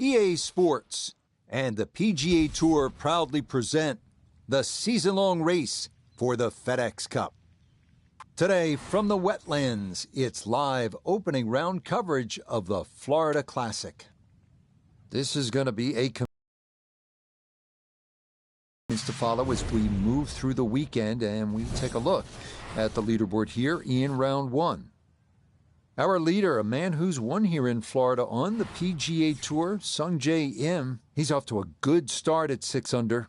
EA Sports and the PGA Tour proudly present the season-long race for the FedEx Cup. Today, from the wetlands, it's live opening round coverage of the Florida Classic. This is going to be a to follow as we move through the weekend, and we take a look at the leaderboard here in round one. Our leader, a man who's won here in Florida on the PGA Tour, Sungjae Im, he's off to a good start at 6 under.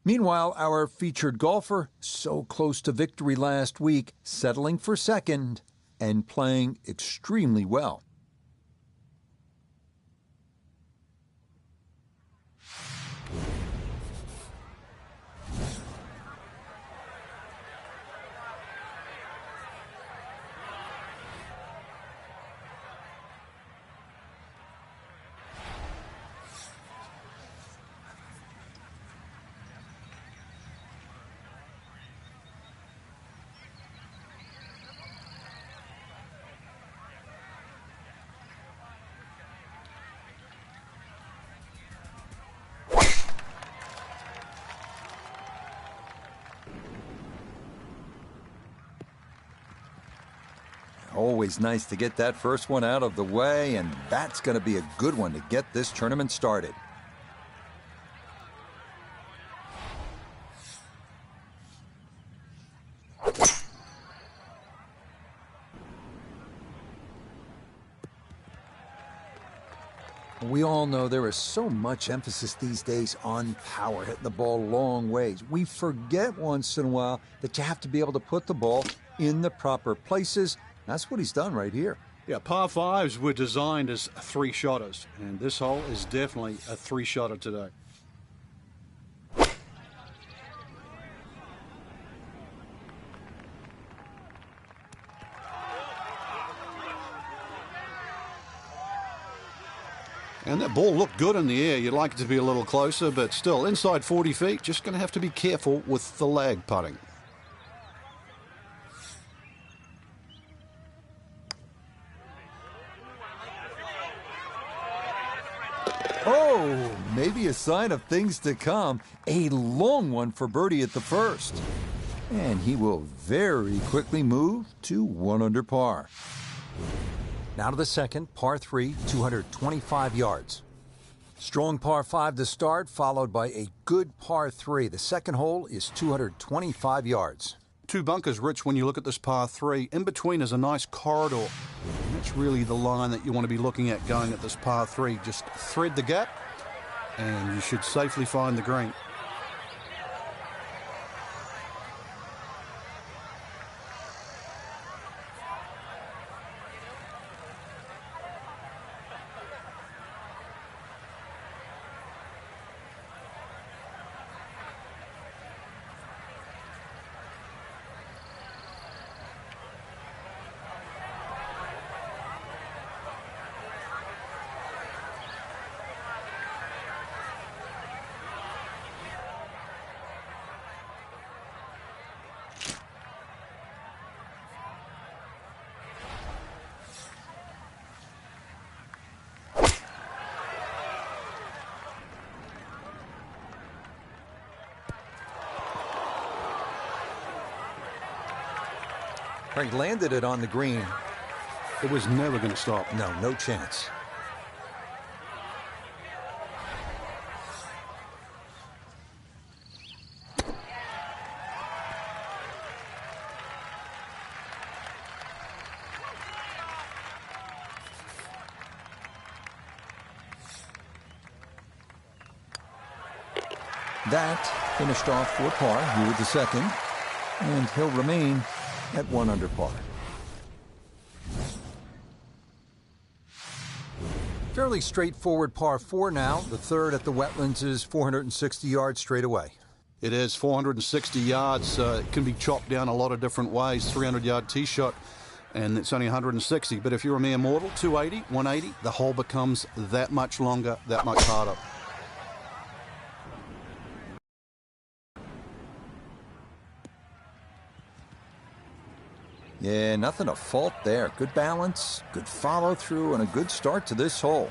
Meanwhile, our featured golfer, so close to victory last week, settling for second and playing extremely well. Always nice to get that first one out of the way, and that's going to be a good one to get this tournament started. We all know there is so much emphasis these days on power, hitting the ball long ways. We forget once in a while that you have to be able to put the ball in the proper places. That's what he's done right here. Yeah, par fives were designed as three-shotters, and this hole is definitely a three-shotter today. And that ball looked good in the air. You'd like it to be a little closer, but still, inside 40 feet, just going to have to be careful with the lag putting. Oh, maybe a sign of things to come. A long one for birdie at the first. And he will very quickly move to 1 under par. Now to the second, par 3, 225 yards. Strong par 5 to start, followed by a good par 3. The second hole is 225 yards. 2 bunkers, Rich, when you look at this par 3. In between is a nice corridor. And that's really the line that you want to be looking at going at this par 3. Just thread the gap, and you should safely find the green. He landed it on the green. It was never going to stop. No chance. That finished off for par here with the second, and he'll remain at 1 under par. Fairly straightforward par 4 now. The third at the wetlands is 460 yards straight away. It is 460 yards. It can be chopped down a lot of different ways. 300-yard tee shot, and it's only 160. But if you're a mere mortal, 280, 180, the hole becomes that much longer, that much harder. Yeah, nothing to fault there. Good balance, good follow-through, and a good start to this hole.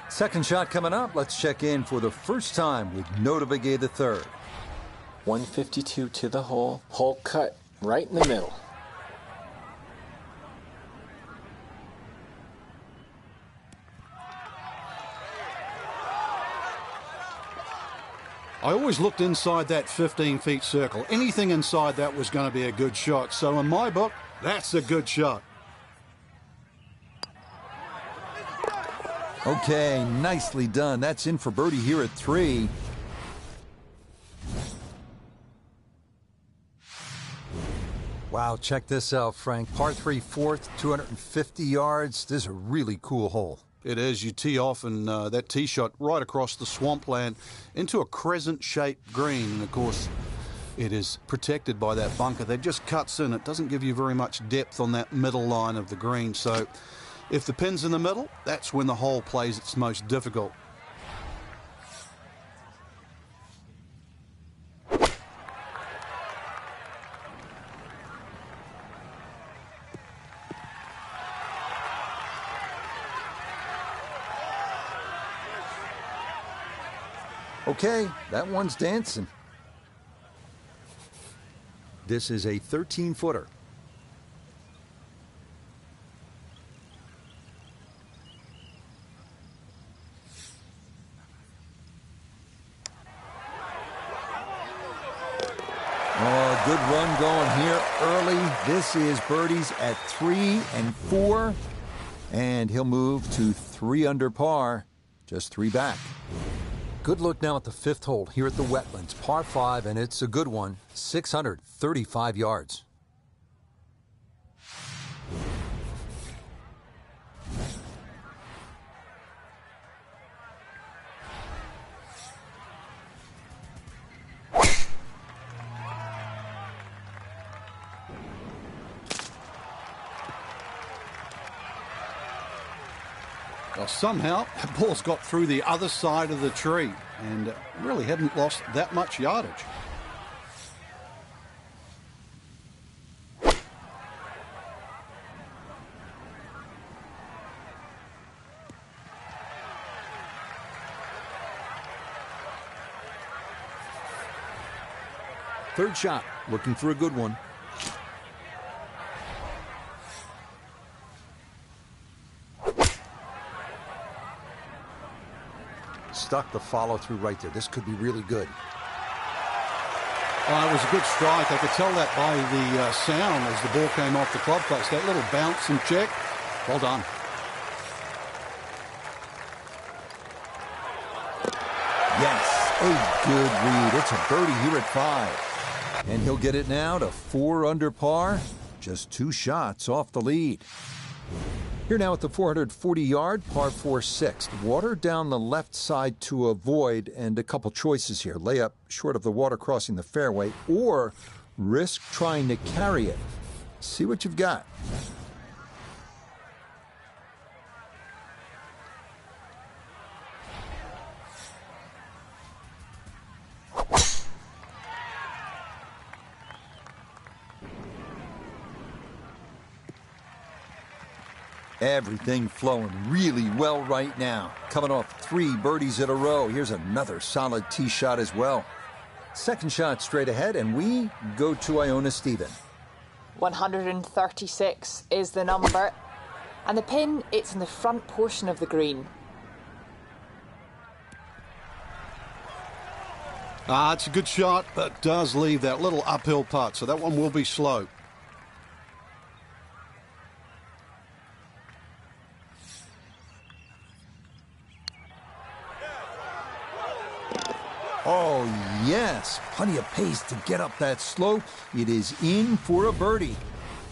Second shot coming up. Let's check in for the first time with Notovigay the third. 152 to the hole. Hole cut right in the middle. I always looked inside that 15 feet circle. Anything inside that was going to be a good shot. So in my book, that's a good shot. Okay, nicely done. That's in for birdie here at 3. Wow, check this out, Frank. Par 3 fourth, 250 yards. This is a really cool hole. It is. You tee off and that tee shot right across the swampland into a crescent-shaped green. And, of course, it is protected by that bunker. That just cuts in. It doesn't give you very much depth on that middle line of the green. So if the pin's in the middle, that's when the hole plays its most difficult. Okay, that one's dancing. This is a 13-footer. Oh, good run going here early. This is birdies at 3 and 4. And he'll move to 3 under par, just 3 back. Good look now at the 5th hole here at the Wetlands, par 5, and it's a good one, 635 yards. Well, somehow, that ball's got through the other side of the tree and really hadn't lost that much yardage. Third shot, looking for a good one. Stuck the follow-through right there. This could be really good. It was a good strike. I could tell that by the sound as the ball came off the club face. That little bounce and check. Well done. Yes, a good read. It's a birdie here at 5. And he'll get it now to 4 under par. Just 2 shots off the lead. Here now at the 440-yard, par 4 6th. Water down the left side to avoid, and a couple choices here. Layup short of the water crossing the fairway, or risk trying to carry it. See what you've got. Everything flowing really well right now. Coming off 3 birdies in a row. Here's another solid tee shot as well. Second shot straight ahead, and we go to Iona Stephen. 136 is the number. And the pin, it's in the front portion of the green. It's a good shot, but does leave that little uphill putt, so that one will be slow. Oh, yes. Plenty of pace to get up that slope. It is in for a birdie.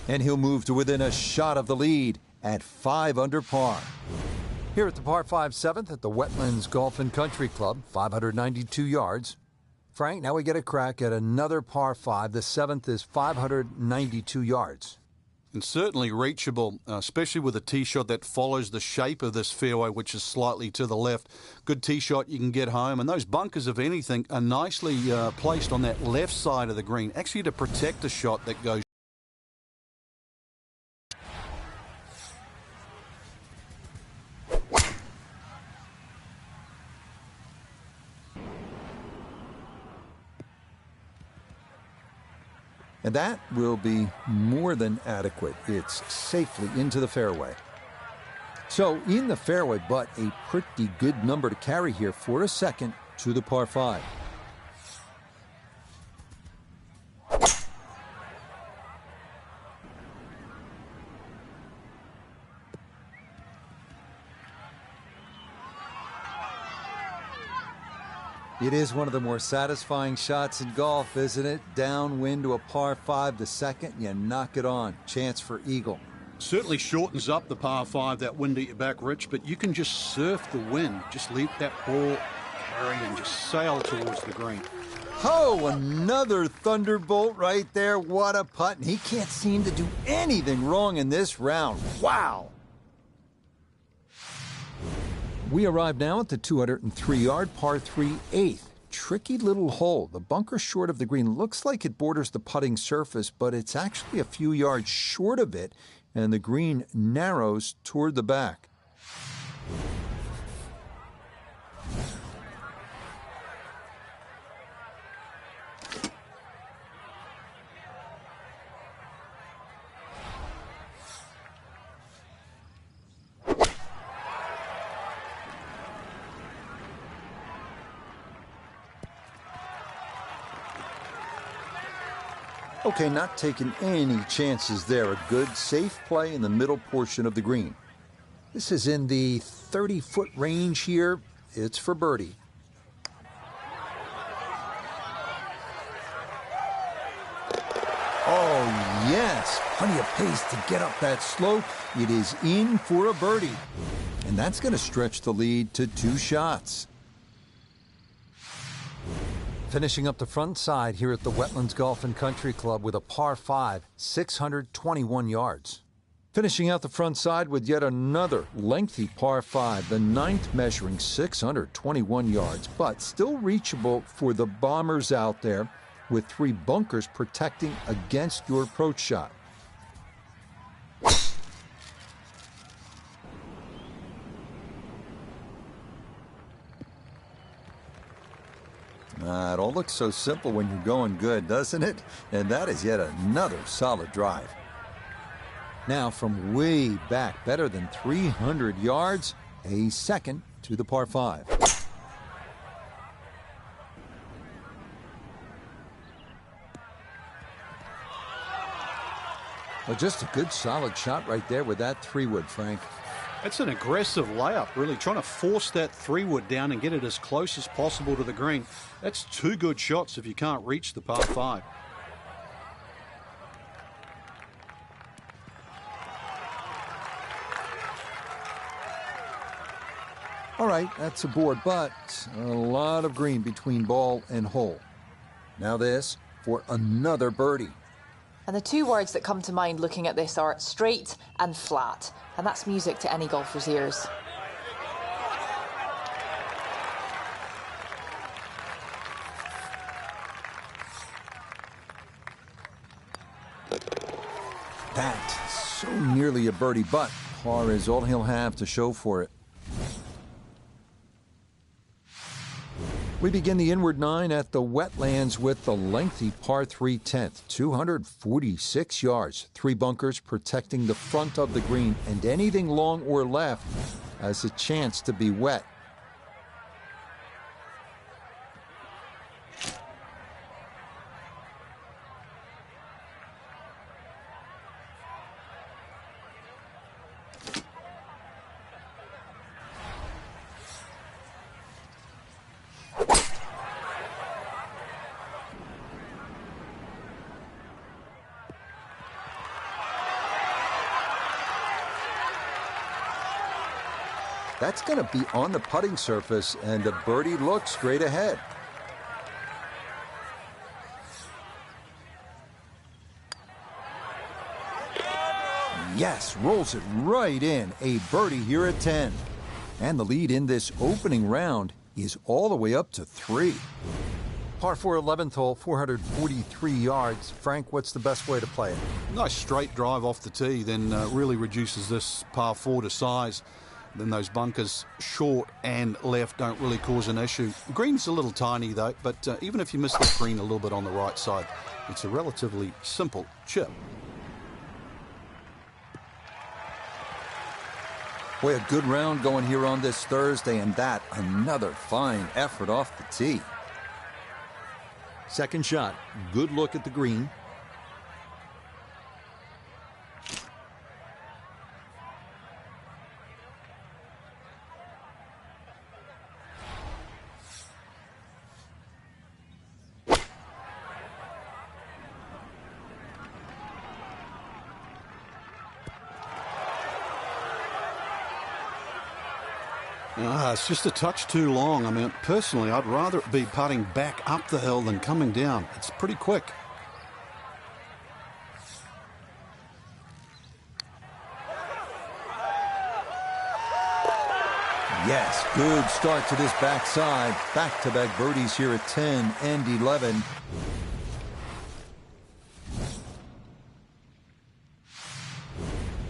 And he'll move to within a shot of the lead at 5 under par. Here at the par 5 7th at the Wetlands Golf and Country Club, 592 yards. Frank, now we get a crack at another par 5. The 7th is 592 yards. And certainly reachable, especially with a tee shot that follows the shape of this fairway, which is slightly to the left. Good tee shot, you can get home. And those bunkers, if anything, are nicely placed on that left side of the green, actually to protect a shot that goes. And that will be more than adequate. It's safely into the fairway. So in the fairway, but a pretty good number to carry here for a second to the par 5. It is one of the more satisfying shots in golf, isn't it? Downwind to a par 5, the second, you knock it on. Chance for eagle. Certainly shortens up the par 5, that wind at your back, Rich, but you can just surf the wind. Just leave that ball carry and just sail towards the green. Oh, another thunderbolt right there. What a putt. And he can't seem to do anything wrong in this round. Wow. We arrive now at the 203-yard par 3 8th. Tricky little hole. The bunker short of the green looks like it borders the putting surface, but it's actually a few yards short of it, and the green narrows toward the back. Okay, not taking any chances there. A good, safe play in the middle portion of the green. This is in the 30-foot range here. It's for birdie. Oh, yes. Plenty of pace to get up that slope. It is in for a birdie. And that's going to stretch the lead to 2 shots. Finishing up the front side here at the Wetlands Golf and Country Club with a par 5, 621 yards. Finishing out the front side with yet another lengthy par 5, the 9th measuring 621 yards, but still reachable for the bombers out there with 3 bunkers protecting against your approach shot. It all looks so simple when you're going good, doesn't it? And that is yet another solid drive. Now from way back, better than 300 yards, a second to the par 5. Well, just a good solid shot right there with that 3-wood, Frank. It's an aggressive layup, really, trying to force that 3-wood down and get it as close as possible to the green. That's 2 good shots if you can't reach the par 5. All right, that's a board, but a lot of green between ball and hole. Now this for another birdie. And the 2 words that come to mind looking at this are straight and flat. And that's music to any golfer's ears. That, so nearly a birdie, but par is all he'll have to show for it. We begin the inward 9 at the Wetlands with the lengthy par 3 10th, 246 yards, 3 bunkers protecting the front of the green, and anything long or left has a chance to be wet. That's going to be on the putting surface, and the birdie looks straight ahead. Yes, rolls it right in. A birdie here at 10. And the lead in this opening round is all the way up to 3. Par 4 11th hole, 443 yards. Frank, what's the best way to play it? Nice straight drive off the tee, then really reduces this par 4 to size. Then those bunkers short and left don't really cause an issue. Green's a little tiny though, but even if you miss the green a little bit on the right side, It's a relatively simple chip. Boy, a good round going here on this Thursday, and that another fine effort off the tee. Second shot, good look at the green. It's just a touch too long. I mean, personally, I'd rather it be putting back up the hill than coming down. It's pretty quick. Yes, good start to this backside. Back-to-back birdies here at 10 and 11.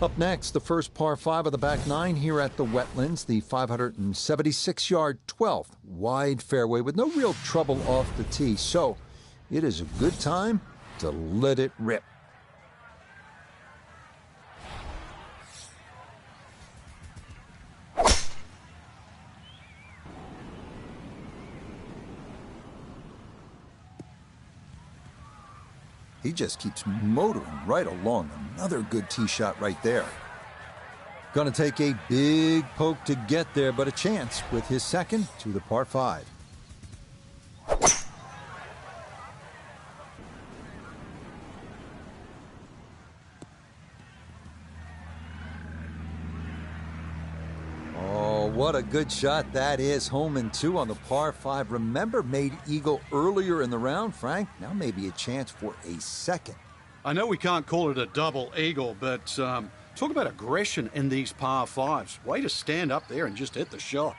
Up next, the first par 5 of the back 9 here at the Wetlands, the 576-yard 12th wide fairway with no real trouble off the tee. So it is a good time to let it rip. He just keeps motoring right along. Another good tee shot right there. Gonna take a big poke to get there, but a chance with his second to the par 5. Oh, what a good shot that is. Home and 2 on the par 5. Remember, made eagle earlier in the round, Frank? Now maybe a chance for a second. I know we can't call it a double eagle, but talk about aggression in these par 5s. Way to stand up there and just hit the shot.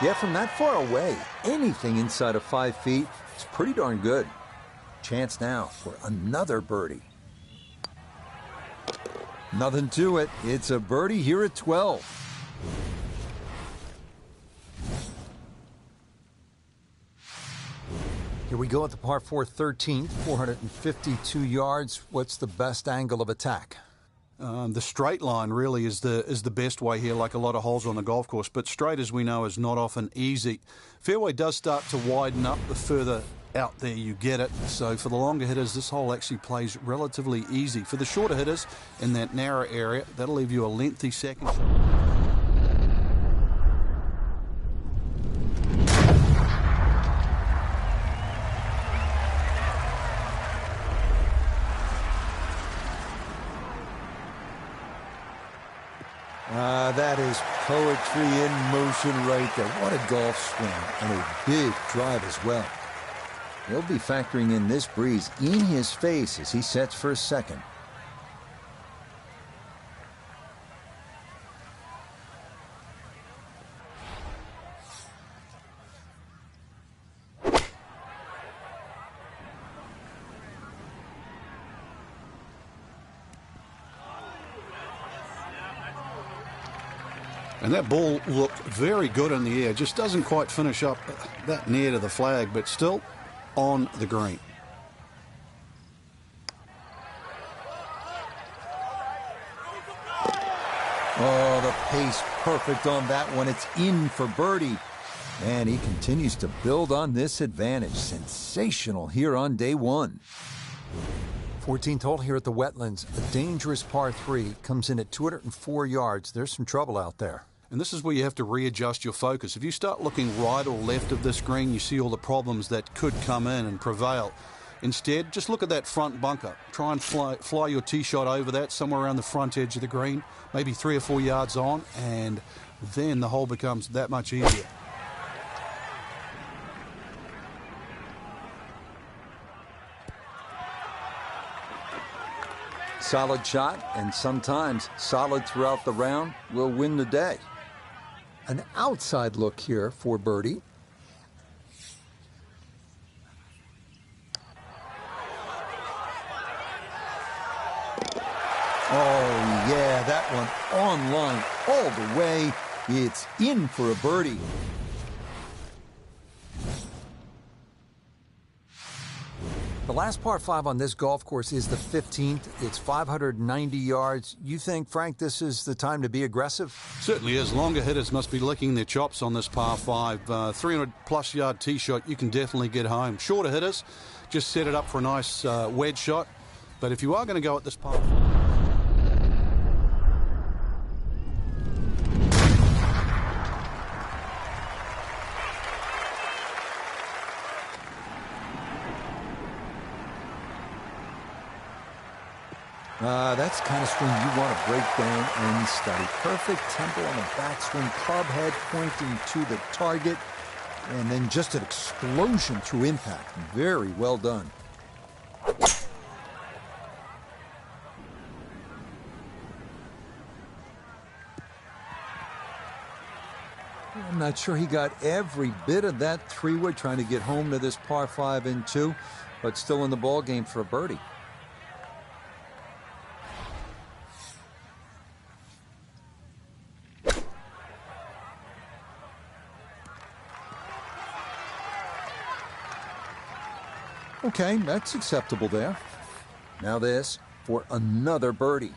Yeah, from that far away, anything inside of 5 feet is pretty darn good. Chance now for another birdie. Nothing to it. It's a birdie here at 12. Here we go at the par 4 13th, 452 yards. What's the best angle of attack? The straight line really is the best way here, like a lot of holes on the golf course. But straight, as we know, is not often easy. Fairway does start to widen up the further out there you get it. So for the longer hitters, this hole actually plays relatively easy. For the shorter hitters in that narrow area, that'll leave you a lengthy second. That is poetry in motion right there. What a golf swing, and a big drive as well. He'll be factoring in this breeze in his face as he sets for a second. And that ball looked very good in the air. Just doesn't quite finish up that near to the flag, but still on the green. Oh, the pace perfect on that one. It's in for birdie. And he continues to build on this advantage. Sensational here on day 1. 14th hole here at the Wetlands. A dangerous par 3 comes in at 204 yards. There's some trouble out there. And this is where you have to readjust your focus. If you start looking right or left of this green, you see all the problems that could come in and prevail. Instead, just look at that front bunker. Try and fly your tee shot over that, somewhere around the front edge of the green, maybe 3 or 4 yards on, and then the hole becomes that much easier. Solid shot, and sometimes solid throughout the round, will win the day. An outside look here for birdie. Oh, yeah, that one on line all the way. It's in for a birdie. The last par 5 on this golf course is the 15th. It's 590 yards. You think, Frank, this is the time to be aggressive? Certainly is. Longer hitters must be licking their chops on this par 5. 300-plus yard tee shot, you can definitely get home. Shorter hitters, just set it up for a nice wedge shot. But if you are going to go at this par 5... That's the kind of swing you want to break down and study. Perfect tempo on the backswing, club head pointing to the target, and then just an explosion through impact. Very well done. I'm not sure he got every bit of that 3-wood trying to get home to this par 5 and 2, but still in the ball game for a birdie. Okay, that's acceptable there. Now this for another birdie.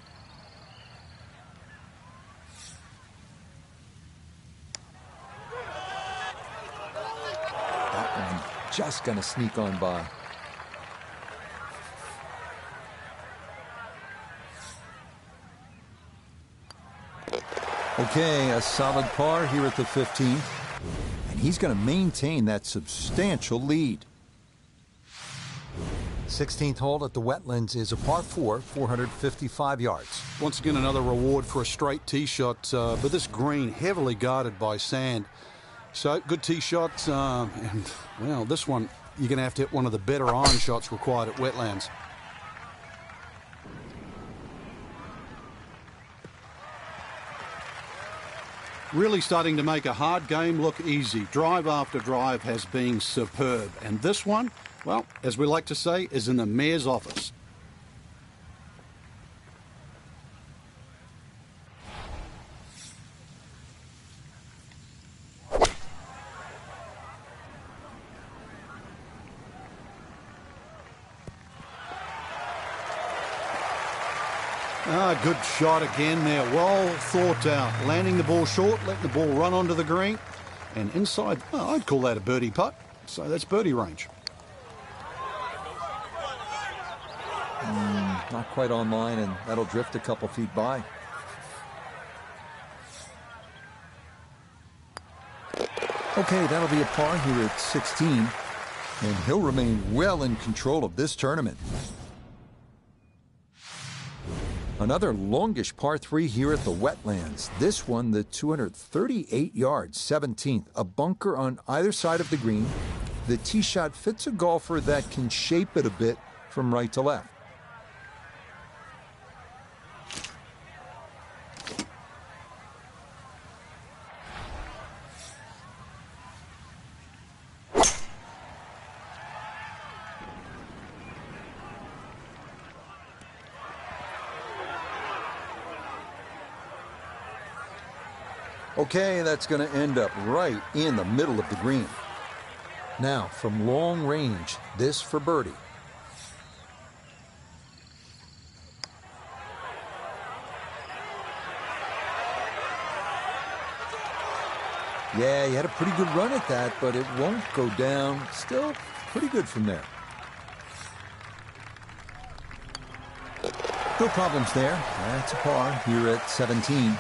That one just gonna sneak on by. Okay, a solid par here at the 15th. And he's gonna maintain that substantial lead. 16th hole at the Wetlands is a par 4, 455 yards. Once again, another reward for a straight tee shot, but this green heavily guarded by sand. So, good tee shot, and, well, this one, you're going to have to hit one of the better iron shots required at Wetlands. Really starting to make a hard game look easy. Drive after drive has been superb, and this one, well, as we like to say, is in the mayor's office. Good shot again there. Well thought out. Landing the ball short, letting the ball run onto the green. And inside, well, I'd call that a birdie putt. So that's birdie range. Not quite on line, and that'll drift a couple feet by. Okay, that'll be a par here at 16, and he'll remain well in control of this tournament. Another longish par 3 here at the Wetlands. This one, the 238 yards, 17th. A bunker on either side of the green. The tee shot fits a golfer that can shape it a bit from right to left. Okay, that's going to end up right in the middle of the green. Now, from long range, this for birdie. Yeah, he had a pretty good run at that, but it won't go down. Still pretty good from there. No problems there. That's a par here at 17.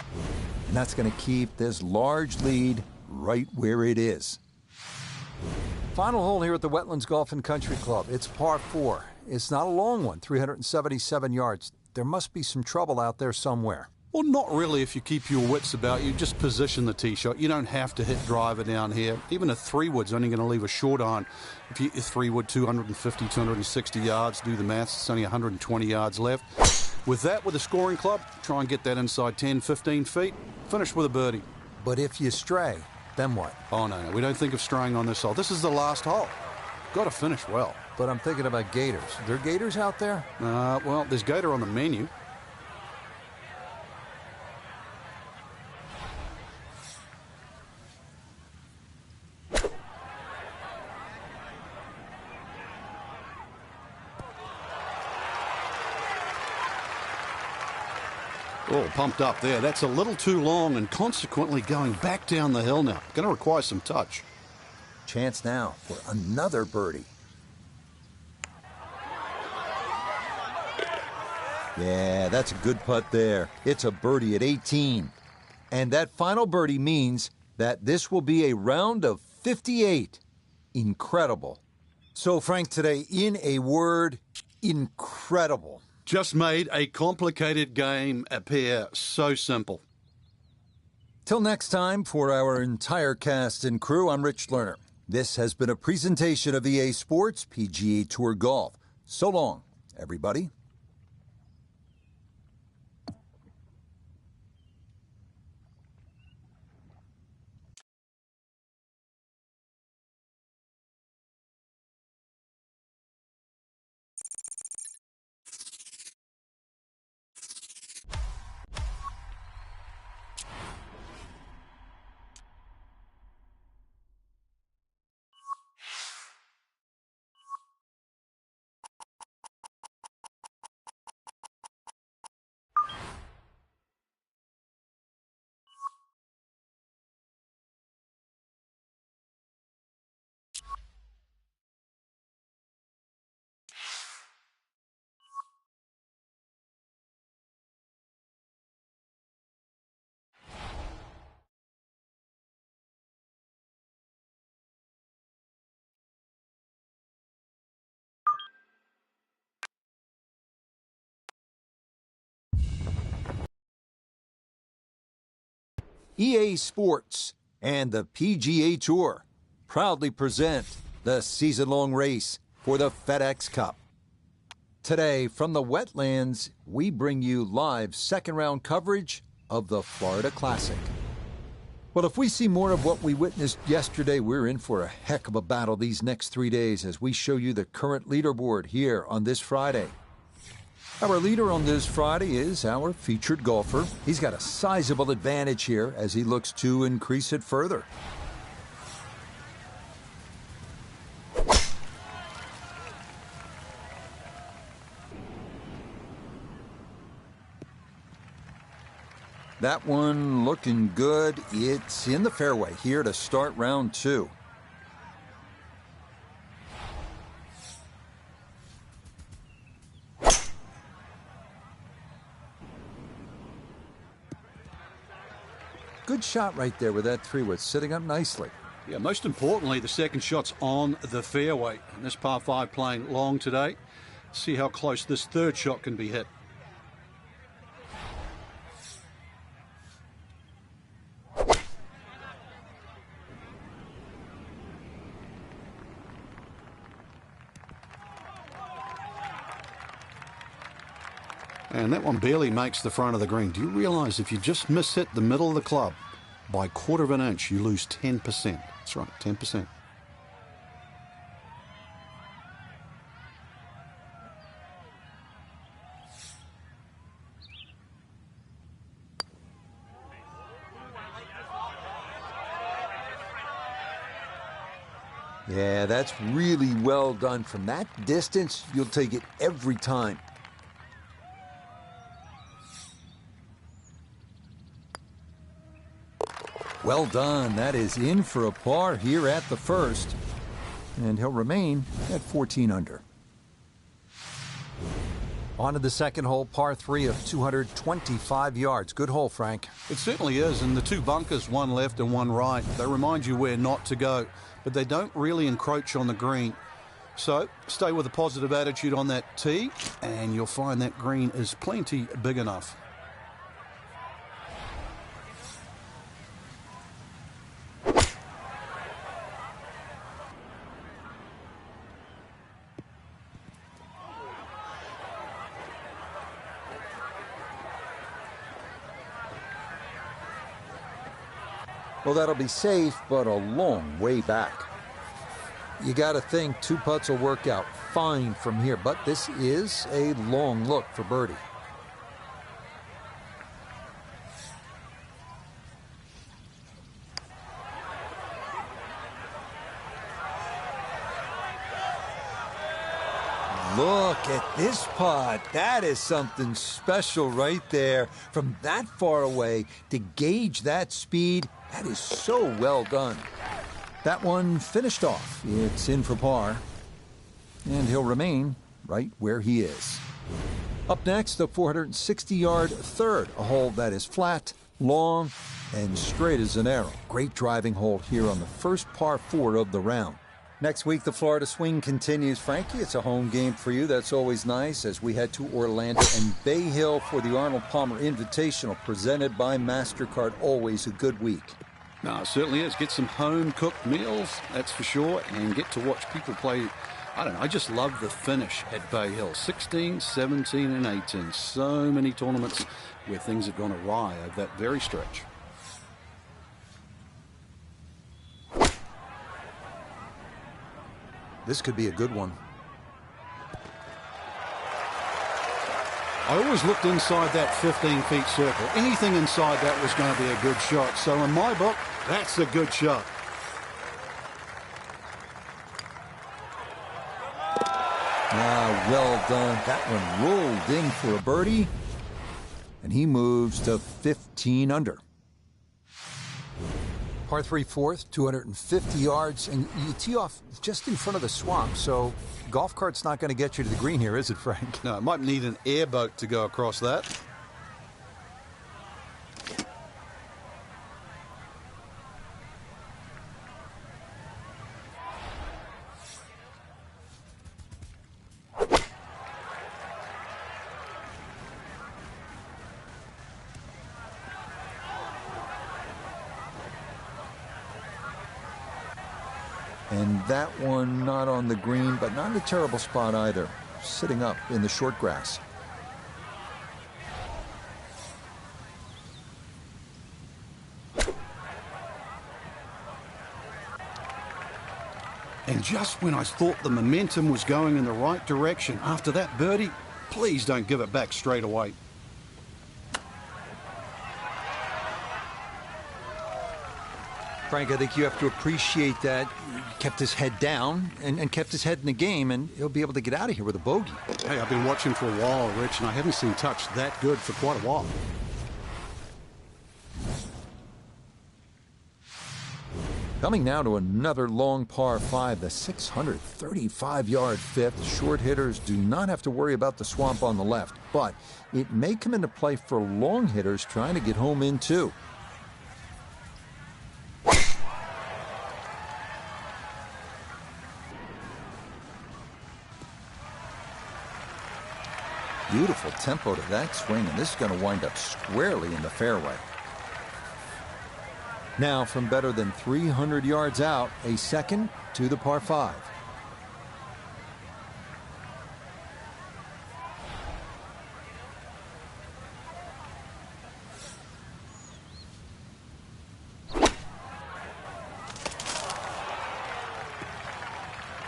And that's going to keep this large lead right where it is. Final hole here at the Wetlands Golf and Country Club. It's par 4. It's not a long one, 377 yards. There must be some trouble out there somewhere. Well, not really if you keep your wits about you. Just position the tee shot. You don't have to hit driver down here. Even a 3-wood's only going to leave a short iron. If you 3-wood, 250, 260 yards, do the maths, it's only 120 yards left. With that, with a scoring club, try and get that inside 10, 15 feet. Finish with a birdie. But if you stray, then what? Oh, no. We don't think of straying on this hole. This is the last hole. Got to finish well. But I'm thinking about gators. Are there gators out there? Well, there's gator on the menu. Oh, pumped up there. That's a little too long and consequently going back down the hill now. Going to require some touch. Chance now for another birdie. Yeah, that's a good putt there. It's a birdie at 18. And that final birdie means that this will be a round of 58. Incredible. So, Frank, today, in a word, incredible. Just made a complicated game appear so simple. Till next time, for our entire cast and crew, I'm Rich Lerner. This has been a presentation of EA Sports PGA Tour Golf. So long, everybody. EA Sports and the PGA Tour proudly present the season-long race for the FedEx Cup. Today, from the wetlands, we bring you live second-round coverage of the Florida Classic. Well, if we see more of what we witnessed yesterday, we're in for a heck of a battle these next 3 days as we show you the current leaderboard here on this Friday. Our leader on this Friday is our featured golfer. He's got a sizable advantage here as he looks to increase it further. That one looking good. It's in the fairway here to start round 2. Good shot right there with that 3-wood, sitting up nicely. Yeah, most importantly, the second shot's on the fairway. And this par 5 playing long today. See how close this third shot can be hit. And that one barely makes the front of the green. Do you realize if you just miss hit the middle of the club by a quarter of an inch, you lose 10%. That's right, 10%. Yeah, that's really well done. From that distance, you'll take it every time. Well done. That is in for a par here at the first. And he'll remain at 14 under. On to the second hole, par 3 of 225 yards. Good hole, Frank. It certainly is, and the two bunkers, one left and one right, they remind you where not to go, but they don't really encroach on the green. So stay with a positive attitude on that tee, and you'll find that green is plenty big enough. Well, that'll be safe, but a long way back. You got to think 2 putts will work out fine from here, but this is a long look for birdie. Look at this putt. That is something special right there. From that far away to gauge that speed, that is so well done. That one finished off. It's in for par. And he'll remain right where he is. Up next, the 460-yard third, a hole that is flat, long, and straight as an arrow. Great driving hole here on the first par 4 of the round. Next week, the Florida swing continues. Frankie, it's a home game for you. That's always nice as we head to Orlando and Bay Hill for the Arnold Palmer Invitational presented by MasterCard. Always a good week. No, it certainly is. Get some home-cooked meals, that's for sure, and get to watch people play. I don't know, I just love the finish at Bay Hill. 16, 17, and 18. So many tournaments where things have gone awry over that very stretch. This could be a good one. I always looked inside that 15-feet circle. Anything inside that was going to be a good shot. So in my book, that's a good shot. Well done. That one rolled in for a birdie, and he moves to 15 under. Par 3 fourth, 250 yards, and you tee off just in front of the swamp, so golf cart's not going to get you to the green here, is it, Frank? No, it might need an airboat to go across that. And that one not on the green, but not in a terrible spot either. Sitting up in the short grass. And just when I thought the momentum was going in the right direction, after that birdie, please don't give it back straight away. Frank, I think you have to appreciate that he kept his head down and kept his head in the game, and he'll be able to get out of here with a bogey. Hey, I've been watching for a while, Rich, and I haven't seen touch that good for quite a while. Coming now to another long par 5, the 635-yard fifth. Short hitters do not have to worry about the swamp on the left, but it may come into play for long hitters trying to get home in too. Beautiful tempo to that swing, and this is going to wind up squarely in the fairway. Now, from better than 300 yards out, a second to the par 5.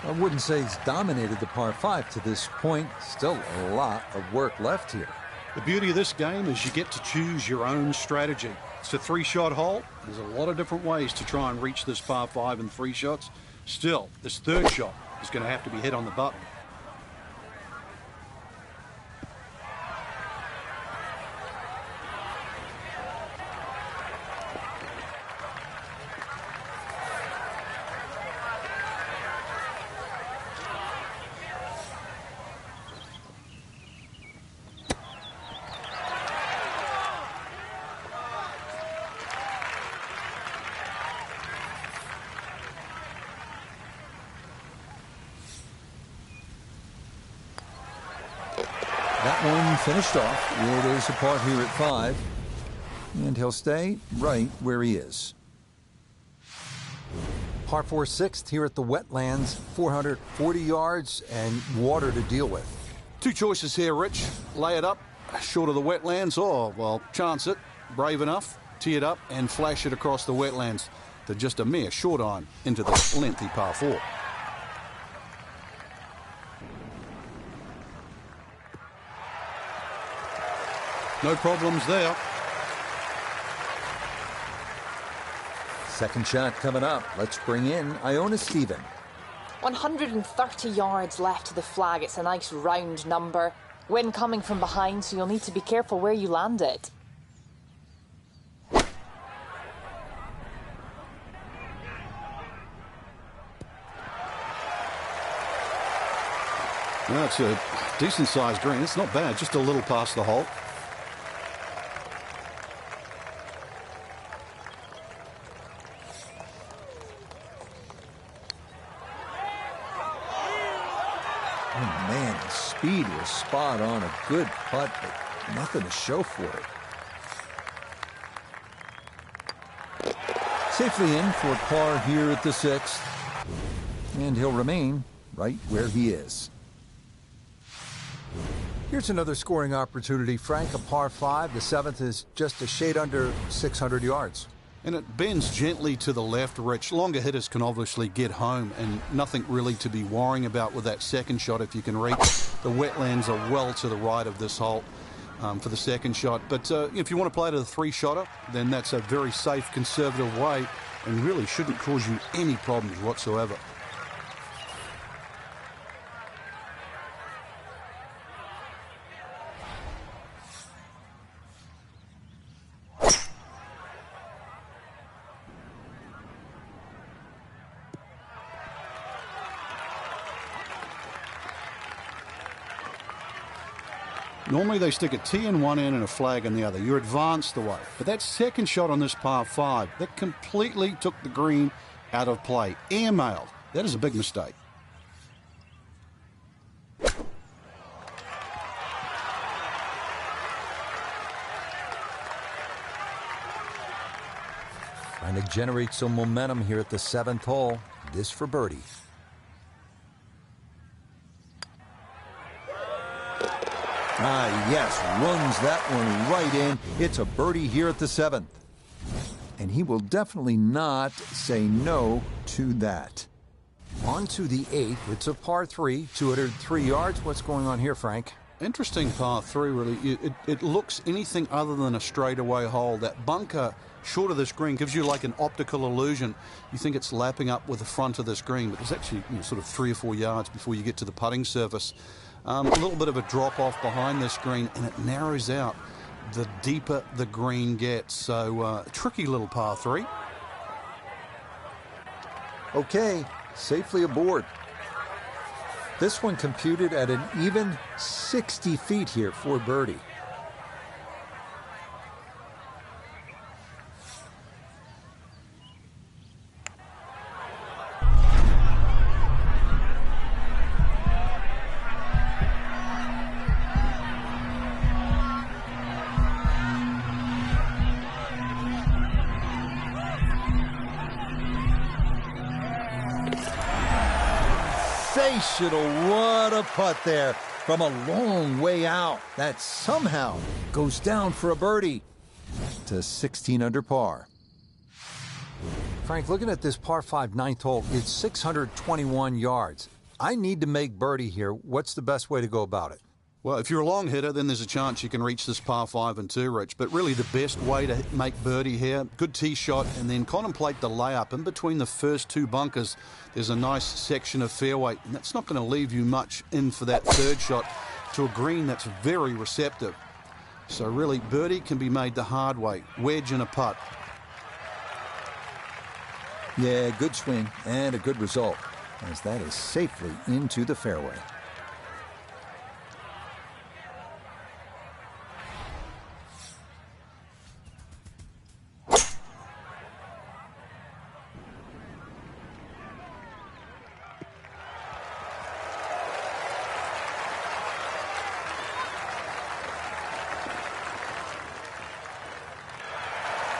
I wouldn't say he's dominated the par 5 to this point. Still a lot of work left here. The beauty of this game is you get to choose your own strategy. It's a 3-shot hole. There's a lot of different ways to try and reach this par 5 in 3 shots. Still, this third shot is going to have to be hit on the button. That one finished off. It is a par here at 5. And he'll stay right where he is. Par 4 sixth here at the Wetlands. 440 yards and water to deal with. 2 choices here, Rich. Lay it up short of the wetlands, or, well, chance it. Brave enough, tee it up, and flash it across the wetlands to just a mere short iron into the lengthy par 4. No problems there. Second shot coming up. Let's bring in Iona Stephen. 130 yards left to the flag. It's a nice round number. Wind coming from behind, so you'll need to be careful where you land it. Well, it's a decent-sized green. It's not bad, just a little past the hole. Oh, man, the speed was spot on. A good putt, but nothing to show for it. Safely in for par here at the 6th. And he'll remain right where he is. Here's another scoring opportunity, Frank. A par 5. The 7th is just a shade under 600 yards. And it bends gently to the left, Rich. Longer hitters can obviously get home, and nothing really to be worrying about with that second shot if you can reach. The wetlands are well to the right of this hole for the second shot. But if you want to play to the 3-shotter, then that's a very safe, conservative way and really shouldn't cause you any problems whatsoever. Normally they stick a tee in one end and a flag in the other. You're advanced the way. But that second shot on this par 5, that completely took the green out of play. Airmailed. That is a big mistake. Trying to generate some momentum here at the 7th hole. This for birdie. Ah, yes, runs that one right in. It's a birdie here at the 7th. And he will definitely not say no to that. On to the 8th. It's a par 3, 203 yards. What's going on here, Frank? Interesting par 3, really. It looks anything other than a straightaway hole. That bunker short of this green gives you like an optical illusion. You think it's lapping up with the front of this green, but there's actually sort of 3 or 4 yards before you get to the putting surface. A little bit of a drop-off behind this green, and it narrows out the deeper the green gets. So, tricky little par 3. Okay, safely aboard. This one computed at an even 60 feet here for birdie. Sensational. What a putt there from a long way out. That somehow goes down for a birdie to 16 under par. Frank, looking at this par 5 9th hole, it's 621 yards. I need to make birdie here. What's the best way to go about it? Well, if you're a long hitter, then there's a chance you can reach this par 5 and 2, Rich. But really the best way to make birdie here, good tee shot, and then contemplate the layup. In between the first 2 bunkers, there's a nice section of fairway, and that's not going to leave you much in for that 3rd shot to a green that's very receptive. So really, birdie can be made the hard way, wedge and a putt. Yeah, good swing and a good result, as that is safely into the fairway.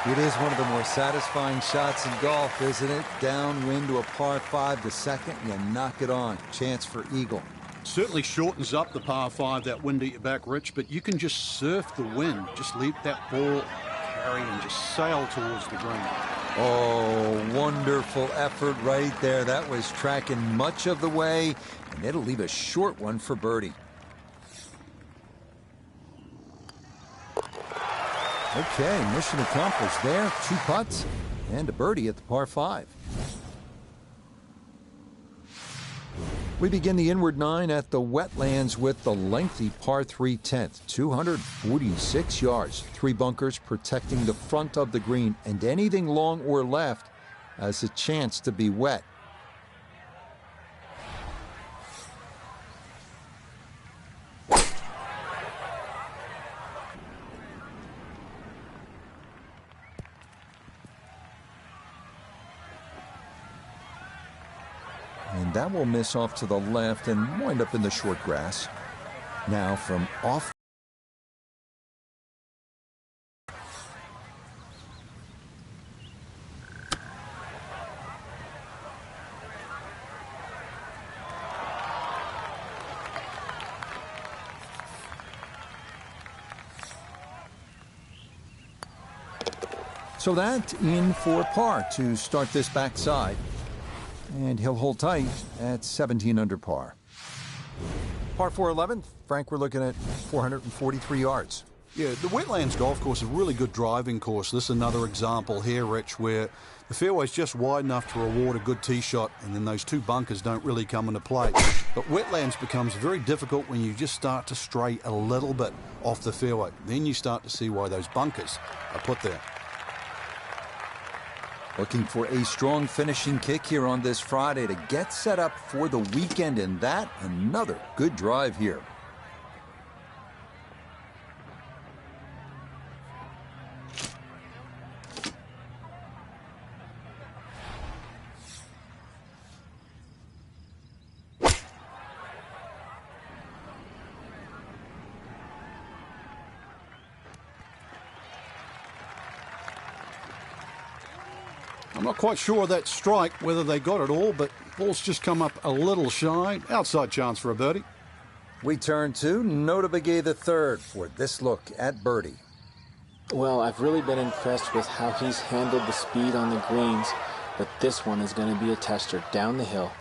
It is one of the more satisfying shots in golf, isn't it? Downwind to a par 5, the 2nd, you knock it on. Chance for eagle. Certainly shortens up the par 5, that wind at your back, Rich, but you can just surf the wind. Just leave that ball carry and just sail towards the green. Oh, wonderful effort right there. That was tracking much of the way, and it'll leave a short one for birdie. Okay, mission accomplished there. 2 putts and a birdie at the par 5. We begin the inward 9 at the wetlands with the lengthy par 3 10th, 246 yards, 3 bunkers protecting the front of the green, and anything long or left has a chance to be wet. And that will miss off to the left and wind up in the short grass. Now from off. So that in for par to start this backside. And he'll hold tight at 17 under par. Par 4 11th, Frank, we're looking at 443 yards. Yeah, the Wetlands Golf Course is a really good driving course. This is another example here, Rich, where the fairway's just wide enough to reward a good tee shot, and then those 2 bunkers don't really come into play. But Wetlands becomes very difficult when you just start to stray a little bit off the fairway. Then you start to see why those bunkers are put there. Looking for a strong finishing kick here on this Friday to get set up for the weekend, and that another good drive here. I'm not quite sure of that strike, whether they got it all, but ball's just come up a little shy. Outside chance for a birdie. We turn to Nota Begay III for this look at birdie. Well, I've really been impressed with how he's handled the speed on the greens, but this one is going to be a tester down the hill.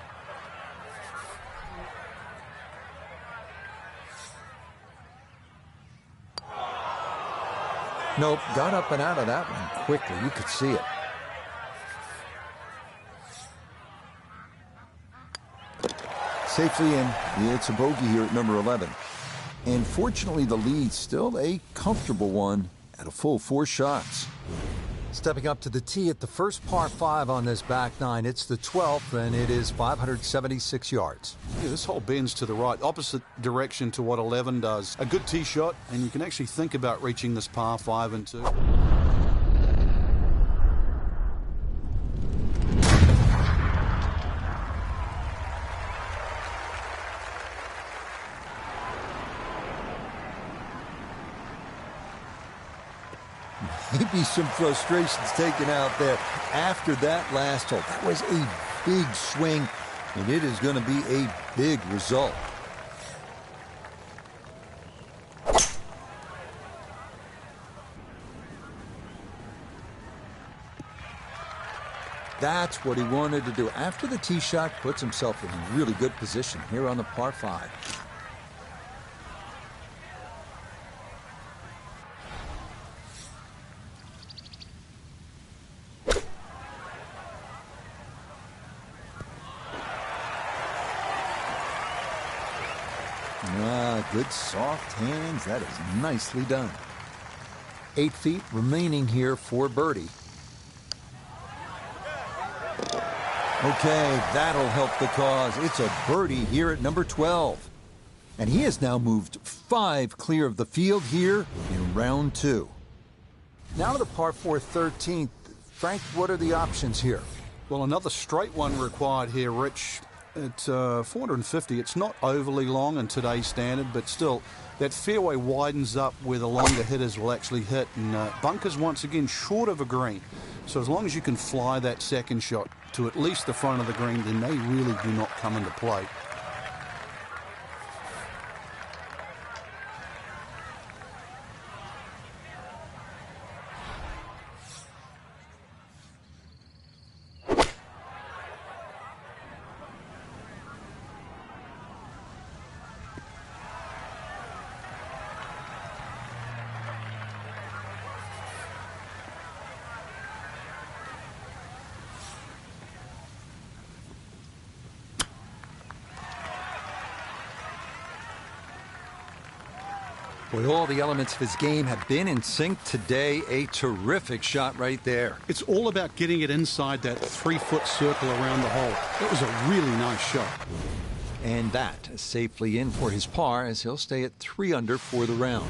Nope, got up and out of that one quickly. You could see it. Safely in. It's a bogey here at number 11. And fortunately, the lead's still a comfortable one at a full 4 shots. Stepping up to the tee at the first par 5 on this back 9. It's the 12th, and it is 576 yards. Yeah, this hole bends to the right, opposite direction to what 11 does. A good tee shot, and you can actually think about reaching this par 5 and 2. Maybe some frustrations taken out there after that last hole. That was a big swing, and it is going to be a big result. That's what he wanted to do. After the tee shot, puts himself in a really good position here on the par 5. Good soft hands. That is nicely done. 8 feet remaining here for birdie. Okay, that'll help the cause. It's a birdie here at number 12. And he has now moved 5 clear of the field here in round 2. Now to the par 4 13th. Frank, what are the options here? Well, another straight one required here, Rich. At 450, it's not overly long in today's standard, but still, that fairway widens up where the longer hitters will actually hit. And bunkers, once again, short of a green. So as long as you can fly that second shot to at least the front of the green, then they really do not come into play. Boy, all the elements of his game have been in sync today. A terrific shot right there. It's all about getting it inside that 3-foot circle around the hole. That was a really nice shot. And that safely in for his par as he'll stay at 3 under for the round.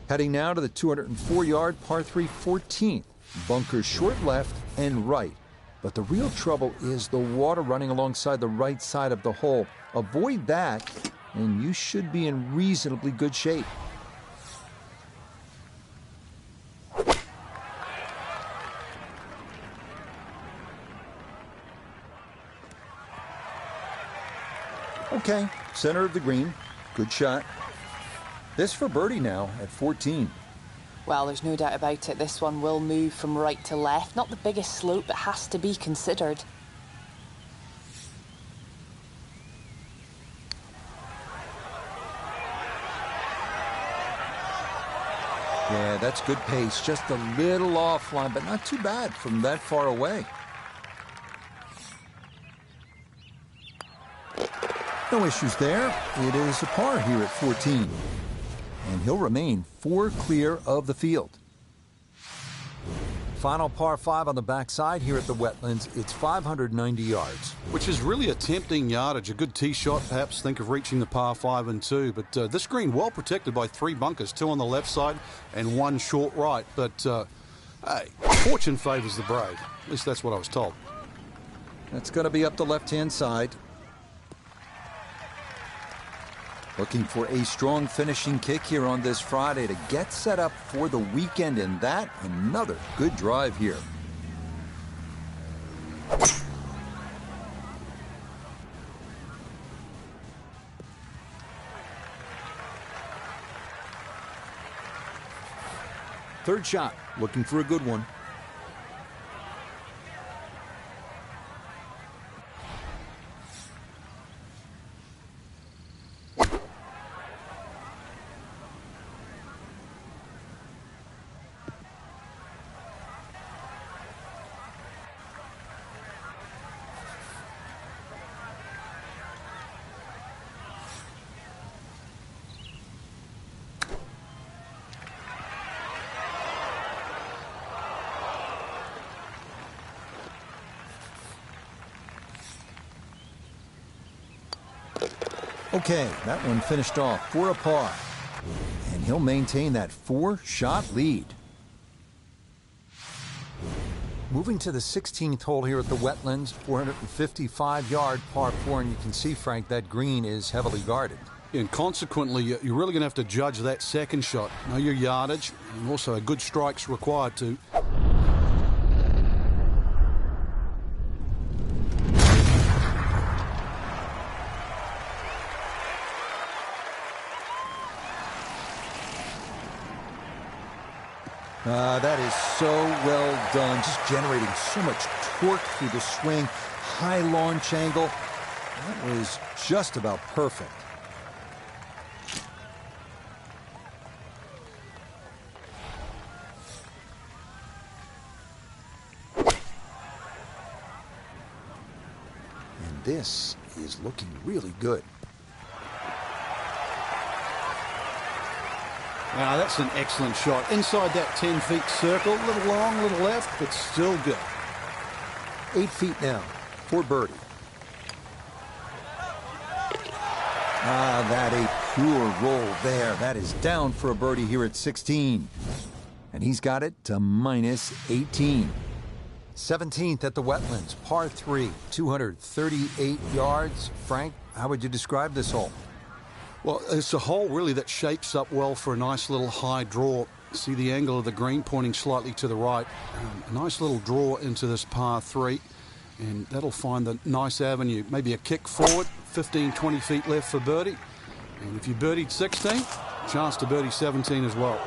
Heading now to the 204-yard par 3 14th. Bunkers short left and right. But the real trouble is the water running alongside the right side of the hole. Avoid that, and you should be in reasonably good shape. Okay, center of the green. Good shot. This for birdie now at 14. Well, there's no doubt about it. This one will move from right to left. Not the biggest slope, but has to be considered. Yeah, that's good pace. Just a little offline, but not too bad from that far away. No issues there. It is a par here at 14. And he'll remain 4 clear of the field. Final par 5 on the backside here at the Wetlands. It's 590 yards. Which is really a tempting yardage. A good tee shot, perhaps think of reaching the par 5 and 2. But this green well protected by 3 bunkers, 2 on the left side and 1 short right. But hey, fortune favours the brave. At least that's what I was told. That's going to be up the left-hand side. Looking for a strong finishing kick here on this Friday to get set up for the weekend, and that another good drive here. Third shot, looking for a good one. Okay, that one finished off for a par. And he'll maintain that 4-shot lead. Moving to the 16th hole here at the Wetlands, 455-yard par 4, and you can see, Frank, that green is heavily guarded. And consequently, you're really going to have to judge that second shot. Know your yardage, and also a good strike's required too. That is so well done, just generating so much torque through the swing, high launch angle. That was just about perfect. And this is looking really good. Now, that's an excellent shot. Inside that 10-feet circle, a little long, a little left, but still good. 8 feet now for birdie. That a pure roll there. That is down for a birdie here at 16. And he's got it to minus 18. 17th at the Wetlands, par 3, 238 yards. Frank, how would you describe this hole? Well, it's a hole really that shapes up well for a nice little high draw. See the angle of the green pointing slightly to the right. A nice little draw into this par 3, and that'll find the nice avenue. Maybe a kick forward, 15, 20 feet left for birdie. And if you birdied 16, chance to birdie 17 as well.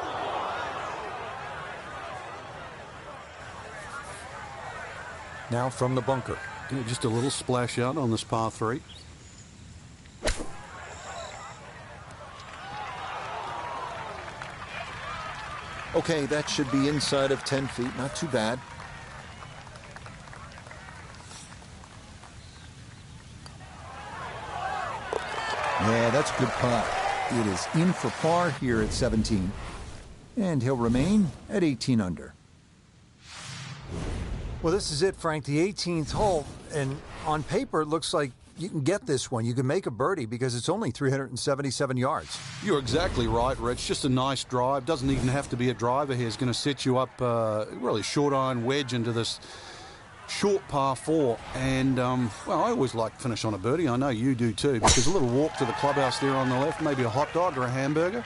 Now from the bunker. Yeah, just a little splash out on this par 3. Okay, that should be inside of 10 feet. Not too bad. Yeah, that's a good putt. It is in for par here at 17, and he'll remain at 18 under. Well, this is it, Frank, the 18th hole, and on paper it looks like you can get this one. You can make a birdie because it's only 377 yards. You're exactly right, Rich. Just a nice drive. Doesn't even have to be a driver here. It's going to set you up really short iron wedge into this short par 4. And, well, I always like to finish on a birdie. I know you do too, because a little walk to the clubhouse there on the left, maybe a hot dog or a hamburger.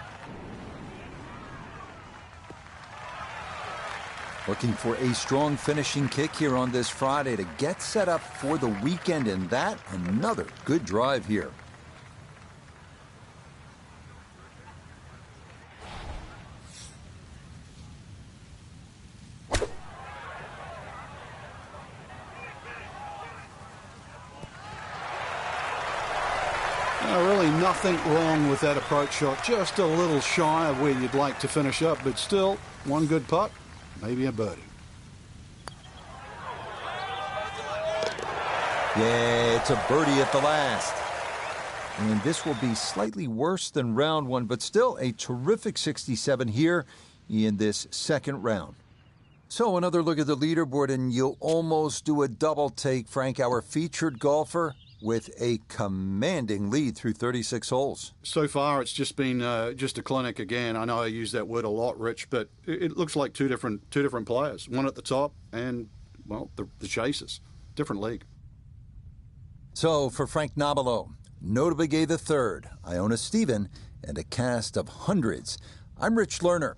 Looking for a strong finishing kick here on this Friday to get set up for the weekend, and that another good drive here. Really nothing wrong with that approach shot. Just a little shy of where you'd like to finish up, but still one good putt. Maybe a birdie. Yeah, it's a birdie at the last. And this will be slightly worse than round 1, but still a terrific 67 here in this second round. So another look at the leaderboard, and you'll almost do a double take, Frank, our featured golfer with a commanding lead through 36 holes. So far, it's just been just a clinic again. I know I use that word a lot, Rich, but it looks like two different players. One at the top and, well, the chasers. Different league. So for Frank Nobilo, Notable Gay III, Iona Stephen, and a cast of hundreds, I'm Rich Lerner.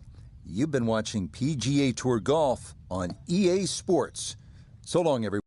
You've been watching PGA Tour Golf on EA Sports. So long, everyone.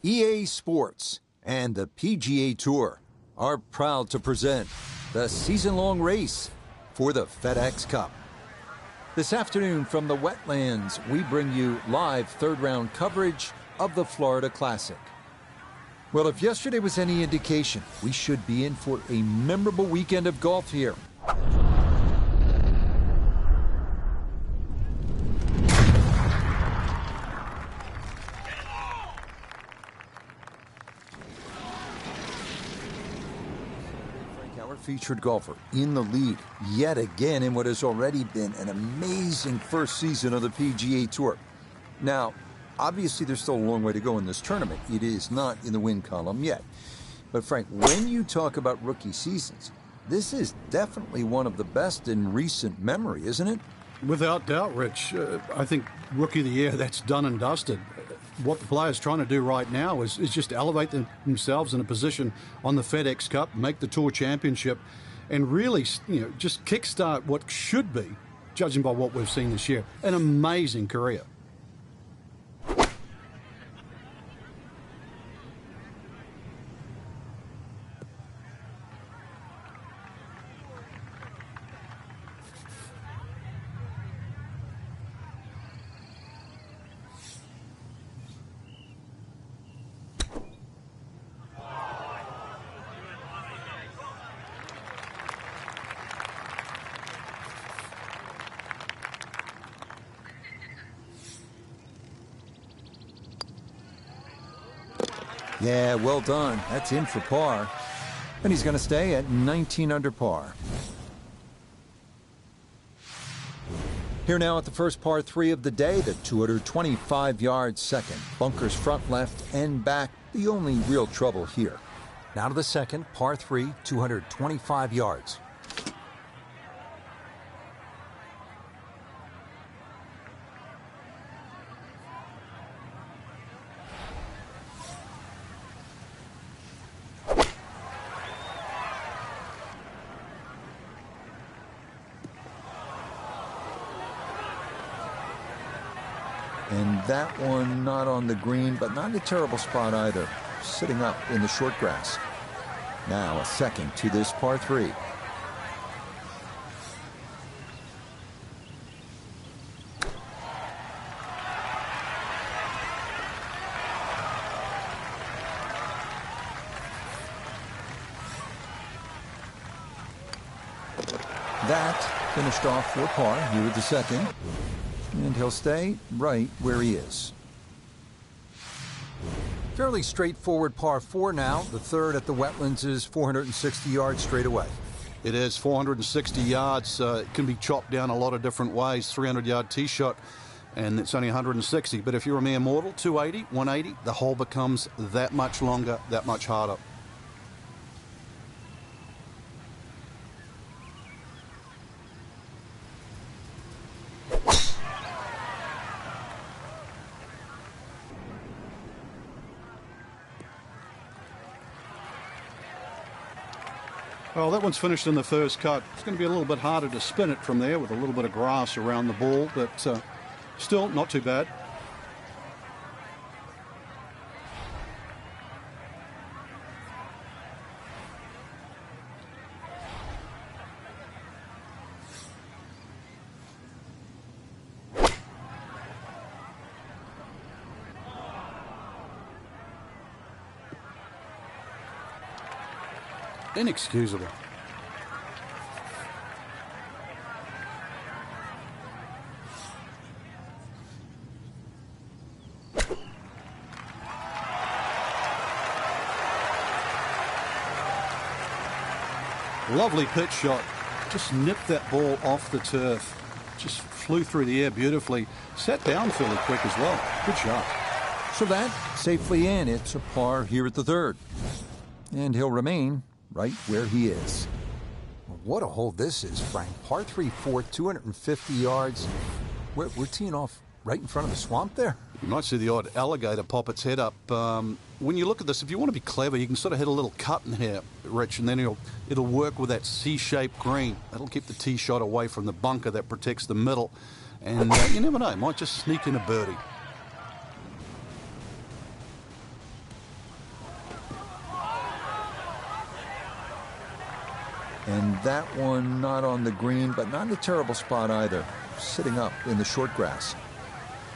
EA Sports and the PGA Tour are proud to present the season-long race for the FedEx Cup. This afternoon from the wetlands, we bring you live third-round coverage of the Florida Classic. Well, if yesterday was any indication, we should be in for a memorable weekend of golf here. Our featured golfer in the lead yet again in what has already been an amazing first season of the PGA Tour. Now, obviously there's still a long way to go in this tournament. It is not in the win column yet. But Frank, when you talk about rookie seasons, this is definitely one of the best in recent memory, isn't it? Without doubt, Rich. I think Rookie of the Year, that's done and dusted. What the players trying to do right now is just elevate themselves in a position on the FedEx Cup, make the Tour Championship, and really, just kickstart what should be, judging by what we've seen this year, an amazing career. Yeah, well done. That's in for par. And he's going to stay at 19 under par. Here now at the first par 3 of the day, the 225-yard second. Bunkers front, left, and back. The only real trouble here. Now to the second, par 3, 225 yards. And that one not on the green, but not in a terrible spot either. Sitting up in the short grass. Now a second to this par 3. That finished off for par here at the second. And he'll stay right where he is. Fairly straightforward par 4 now. The third at the wetlands is 460 yards straight away. It is 460 yards. It can be chopped down a lot of different ways. 300-yard tee shot, and it's only 160. But if you're a mere mortal, 280, 180, the hole becomes that much longer, that much harder. Well, that one's finished in the first cut. It's going to be a little bit harder to spin it from there with a little bit of grass around the ball, but still not too bad. Inexcusable. Lovely pitch shot. Just nipped that ball off the turf. Just flew through the air beautifully. Sat down fairly quick as well. Good shot. So that safely in. It's a par here at the third. And he'll remain right where he is. What a hole this is, Frank. Par 3, 4, 250 yards. We're teeing off right in front of the swamp there. You might see the odd alligator pop its head up. When you look at this, if you want to be clever, you can sort of hit a little cut in here, Rich, and then it'll work with that C-shaped green. That'll keep the tee shot away from the bunker that protects the middle. And you never know, it might just sneak in a birdie. And that one not on the green, but not in a terrible spot either. Sitting up in the short grass.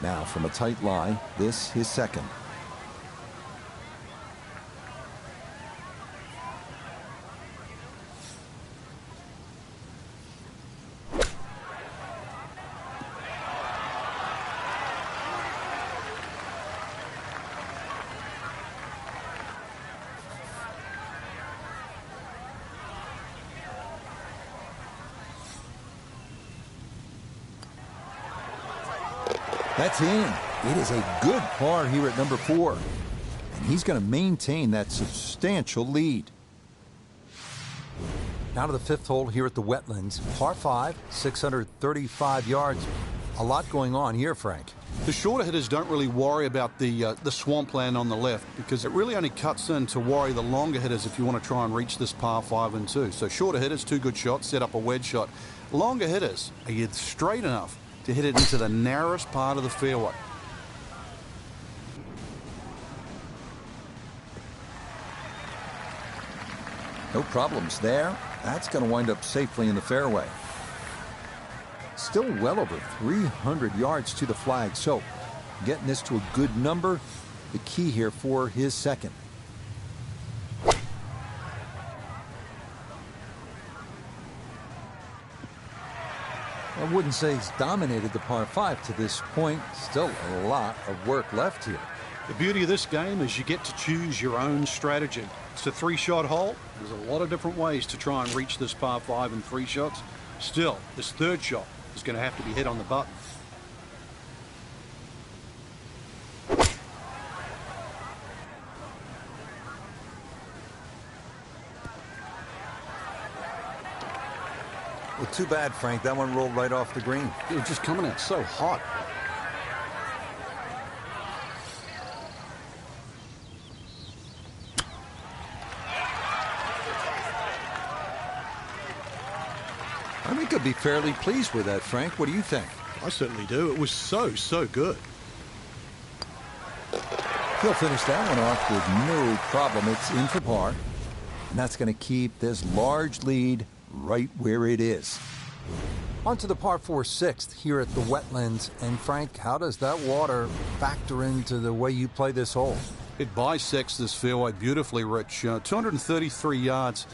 Now from a tight lie, this his second. That's in. It is a good par here at number 4. And he's going to maintain that substantial lead. Now to the fifth hole here at the wetlands. Par 5, 635 yards. A lot going on here, Frank. The shorter hitters don't really worry about the swampland on the left because it really only cuts in to worry the longer hitters if you want to try and reach this par 5 and 2. So shorter hitters, 2 good shots, set up a wedge shot. Longer hitters, are you straight enough to hit it into the narrowest part of the fairway? No problems there. That's going to wind up safely in the fairway. Still well over 300 yards to the flag, so getting this to a good number, the key here for his second. I wouldn't say he's dominated the par 5 to this point. Still a lot of work left here. The beauty of this game is you get to choose your own strategy. It's a 3-shot hole. There's a lot of different ways to try and reach this par 5 in 3 shots. Still, this 3rd shot is going to have to be hit on the button. Well, too bad, Frank. That one rolled right off the green. It was just coming out so hot. I think I'd be fairly pleased with that, Frank. What do you think? I certainly do. It was so good. He'll finish that one off with no problem. It's in for par. And that's going to keep this large lead right where it is. On to the par 4 6th here at the Wetlands. And Frank, how does that water factor into the way you play this hole? It bisects this fairway beautifully, Rich. 233 yards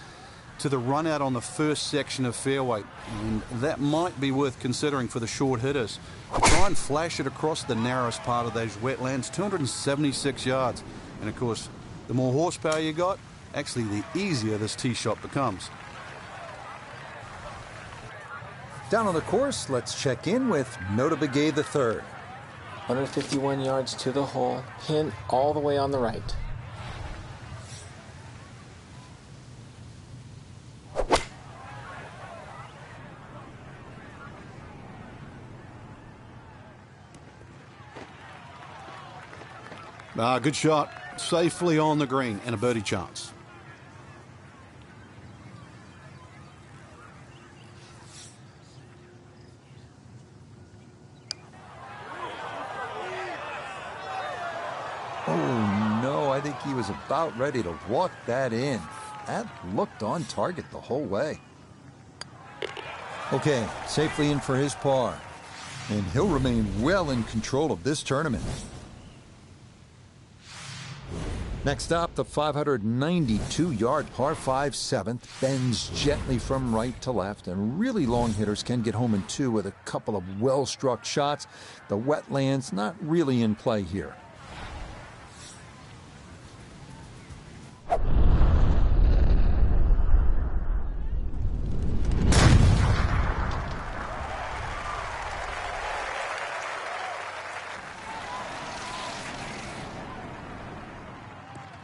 to the run out on the first section of fairway, and that might be worth considering for the short hitters. To try and flash it across the narrowest part of those wetlands, 276 yards. And of course, the more horsepower you got, actually the easier this tee shot becomes. Down on the course, let's check in with Nota Begay III. 151 yards to the hole, pin all the way on the right. Good shot. Safely on the green and a birdie chance. Oh, no, I think he was about ready to walk that in. That looked on target the whole way. Okay, safely in for his par. And he'll remain well in control of this tournament. Next up, the 592-yard par 5 7th bends gently from right to left, and really long hitters can get home in 2 with a couple of well-struck shots. The wetlands not really in play here.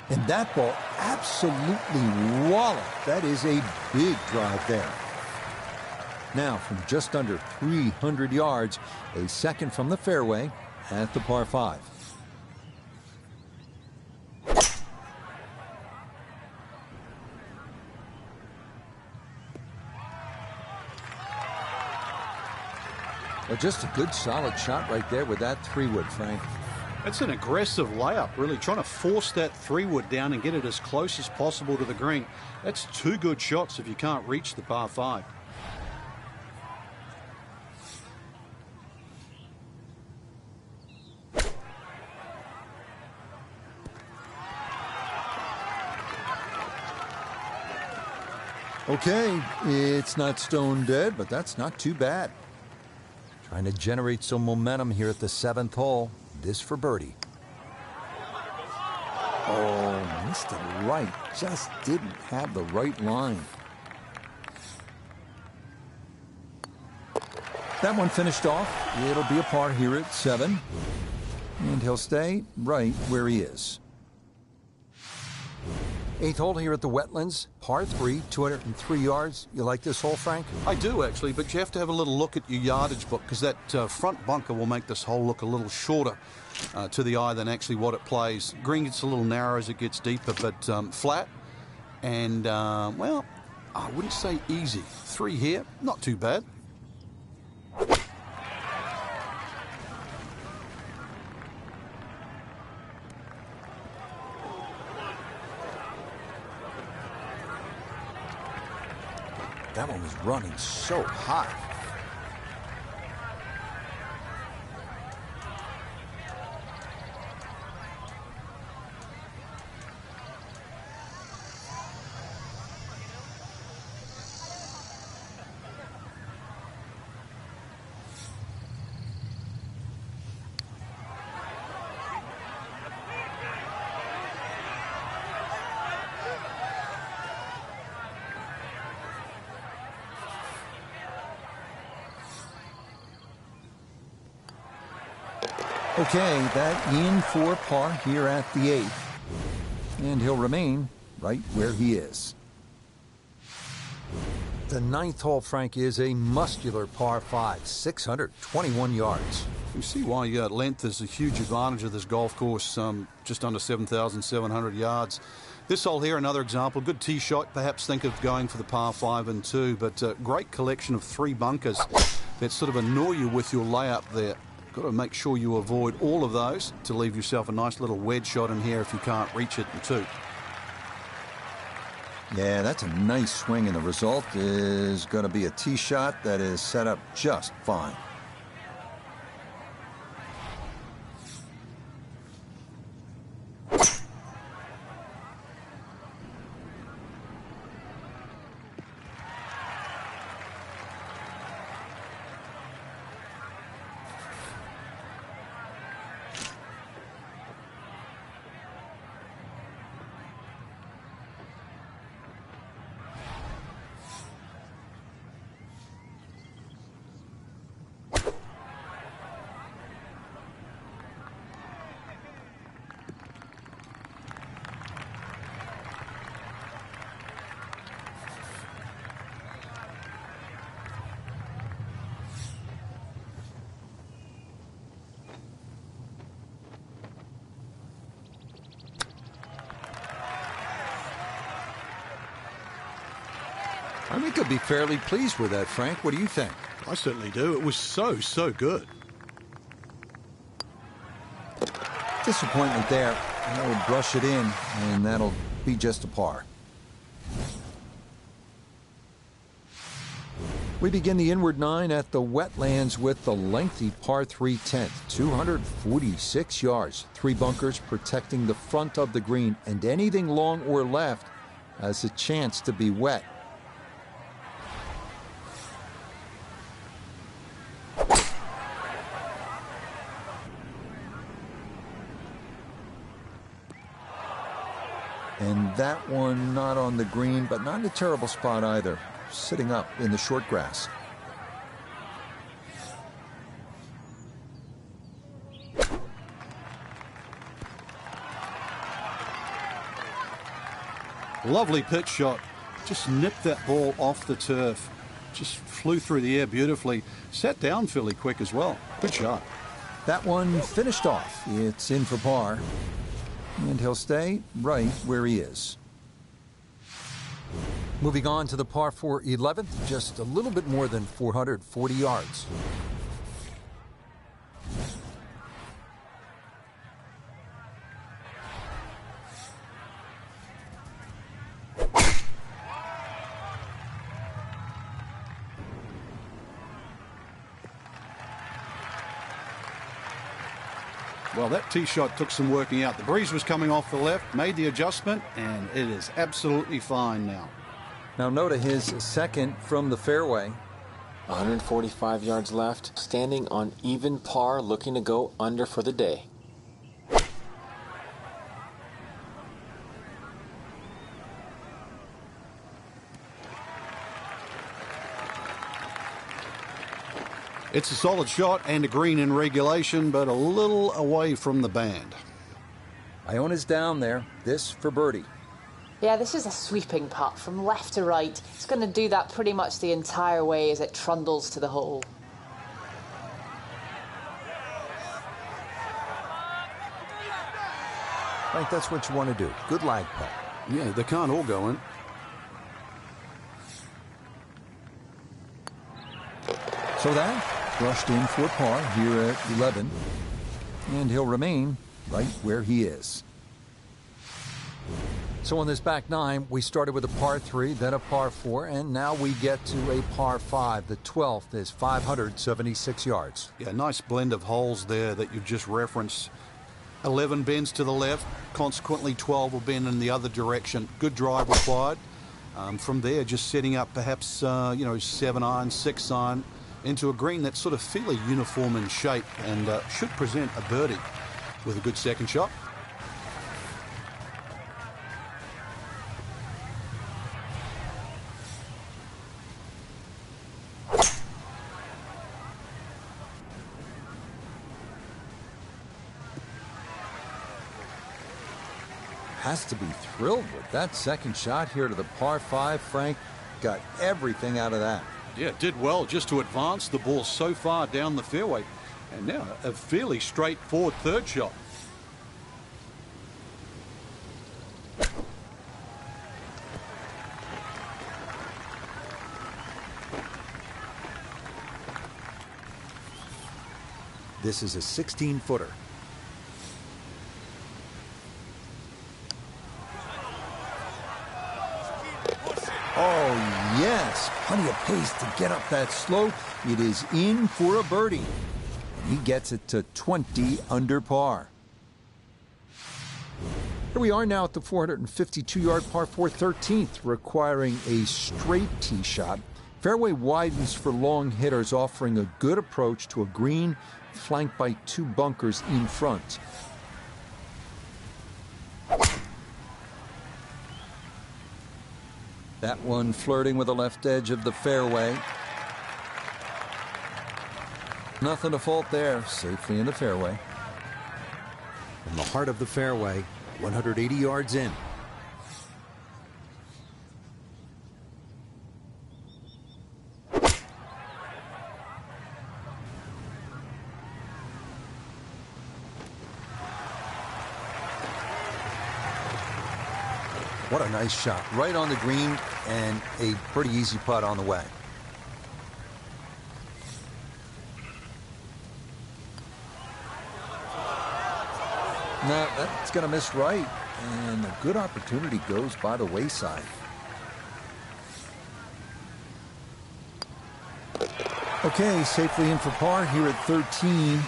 And that ball absolutely walloped. That is a big drive there. Now, from just under 300 yards, a second from the fairway at the par 5. Well, just a good solid shot right there with that 3-wood, Frank. It's an aggressive layup, really trying to force that 3-wood down and get it as close as possible to the green. That's 2 good shots if you can't reach the par 5. Okay, it's not stone dead, but that's not too bad. Trying to generate some momentum here at the 7th hole. This for birdie. Oh, missed it right. Just didn't have the right line. That one finished off. It'll be a par here at 7. And he'll stay right where he is. 8th hole here at the Wetlands, par 3, 203 yards. You like this hole, Frank? I do, actually, but you have to have a little look at your yardage book, because that front bunker will make this hole look a little shorter to the eye than actually what it plays. Green gets a little narrow as it gets deeper, but flat. And, well, I wouldn't say easy. 3 here, not too bad. That one was running so hot. Okay, that in for par here at the 8th. And he'll remain right where he is. The 9th hole, Frank, is a muscular par 5, 621 yards. You see why length is a huge advantage of this golf course, just under 7,700 yards. This hole here, another example, good tee shot, perhaps think of going for the par 5 and 2, but great collection of 3 bunkers that sort of annoy you with your layup there. Got to make sure you avoid all of those to leave yourself a nice little wedge shot in here if you can't reach it in 2. Yeah, that's a nice swing, and the result is going to be a tee shot that is set up just fine. I think he'll be fairly pleased with that, Frank. What do you think? I certainly do. It was so good. Disappointment there. That will brush it in, and that'll be just a par. We begin the inward 9 at the wetlands with the lengthy par 3 10th, 246 yards, 3 bunkers protecting the front of the green, and anything long or left has a chance to be wet. And that one not on the green, but not in a terrible spot either, sitting up in the short grass. Lovely pitch shot. Just nipped that ball off the turf. Just flew through the air beautifully. Sat down fairly quick as well. Good shot. That one finished off. It's in for par. And he'll stay right where he is. Moving on to the par 4 11th, just a little bit more than 440 yards. Well, that tee shot took some working out. The breeze was coming off the left, made the adjustment, and it is absolutely fine now. Now Noda, his second from the fairway. 145 yards left, standing on even par, looking to go under for the day. It's a solid shot and a green in regulation, but a little away from the band. Iona's down there. This for birdie. Yeah, this is a sweeping putt from left to right. It's going to do that pretty much the entire way as it trundles to the hole. I think that's what you want to do. Good lag putt. Yeah, they can't all go in. So that brushed in for par here at 11. And he'll remain right where he is. So on this back 9, we started with a par 3, then a par 4, and now we get to a par 5. The 12th is 576 yards. Yeah, nice blend of holes there that you've just referenced. 11 bends to the left, consequently 12 will bend in the other direction. Good drive required. From there, just setting up perhaps, 7 iron, 6 iron into a green that's sort of fairly uniform in shape and should present a birdie with a good second shot. has to be thrilled with that second shot here to the par 5. Frank got everything out of that. Yeah, did well just to advance the ball so far down the fairway. And now a fairly straightforward third shot. This is a 16-footer. Oh, yes. Plenty of pace to get up that slope. It is in for a birdie. He gets it to 20 under par. Here we are now at the 452-yard par 4 13th, requiring a straight tee shot. Fairway widens for long hitters, offering a good approach to a green flanked by 2 bunkers in front. That one flirting with the left edge of the fairway. Nothing to fault there, safely in the fairway. In the heart of the fairway, 180 yards in. What a nice shot. Right on the green and a pretty easy putt on the way. No, that's going to miss right. And a good opportunity goes by the wayside. Okay, safely in for par here at 13.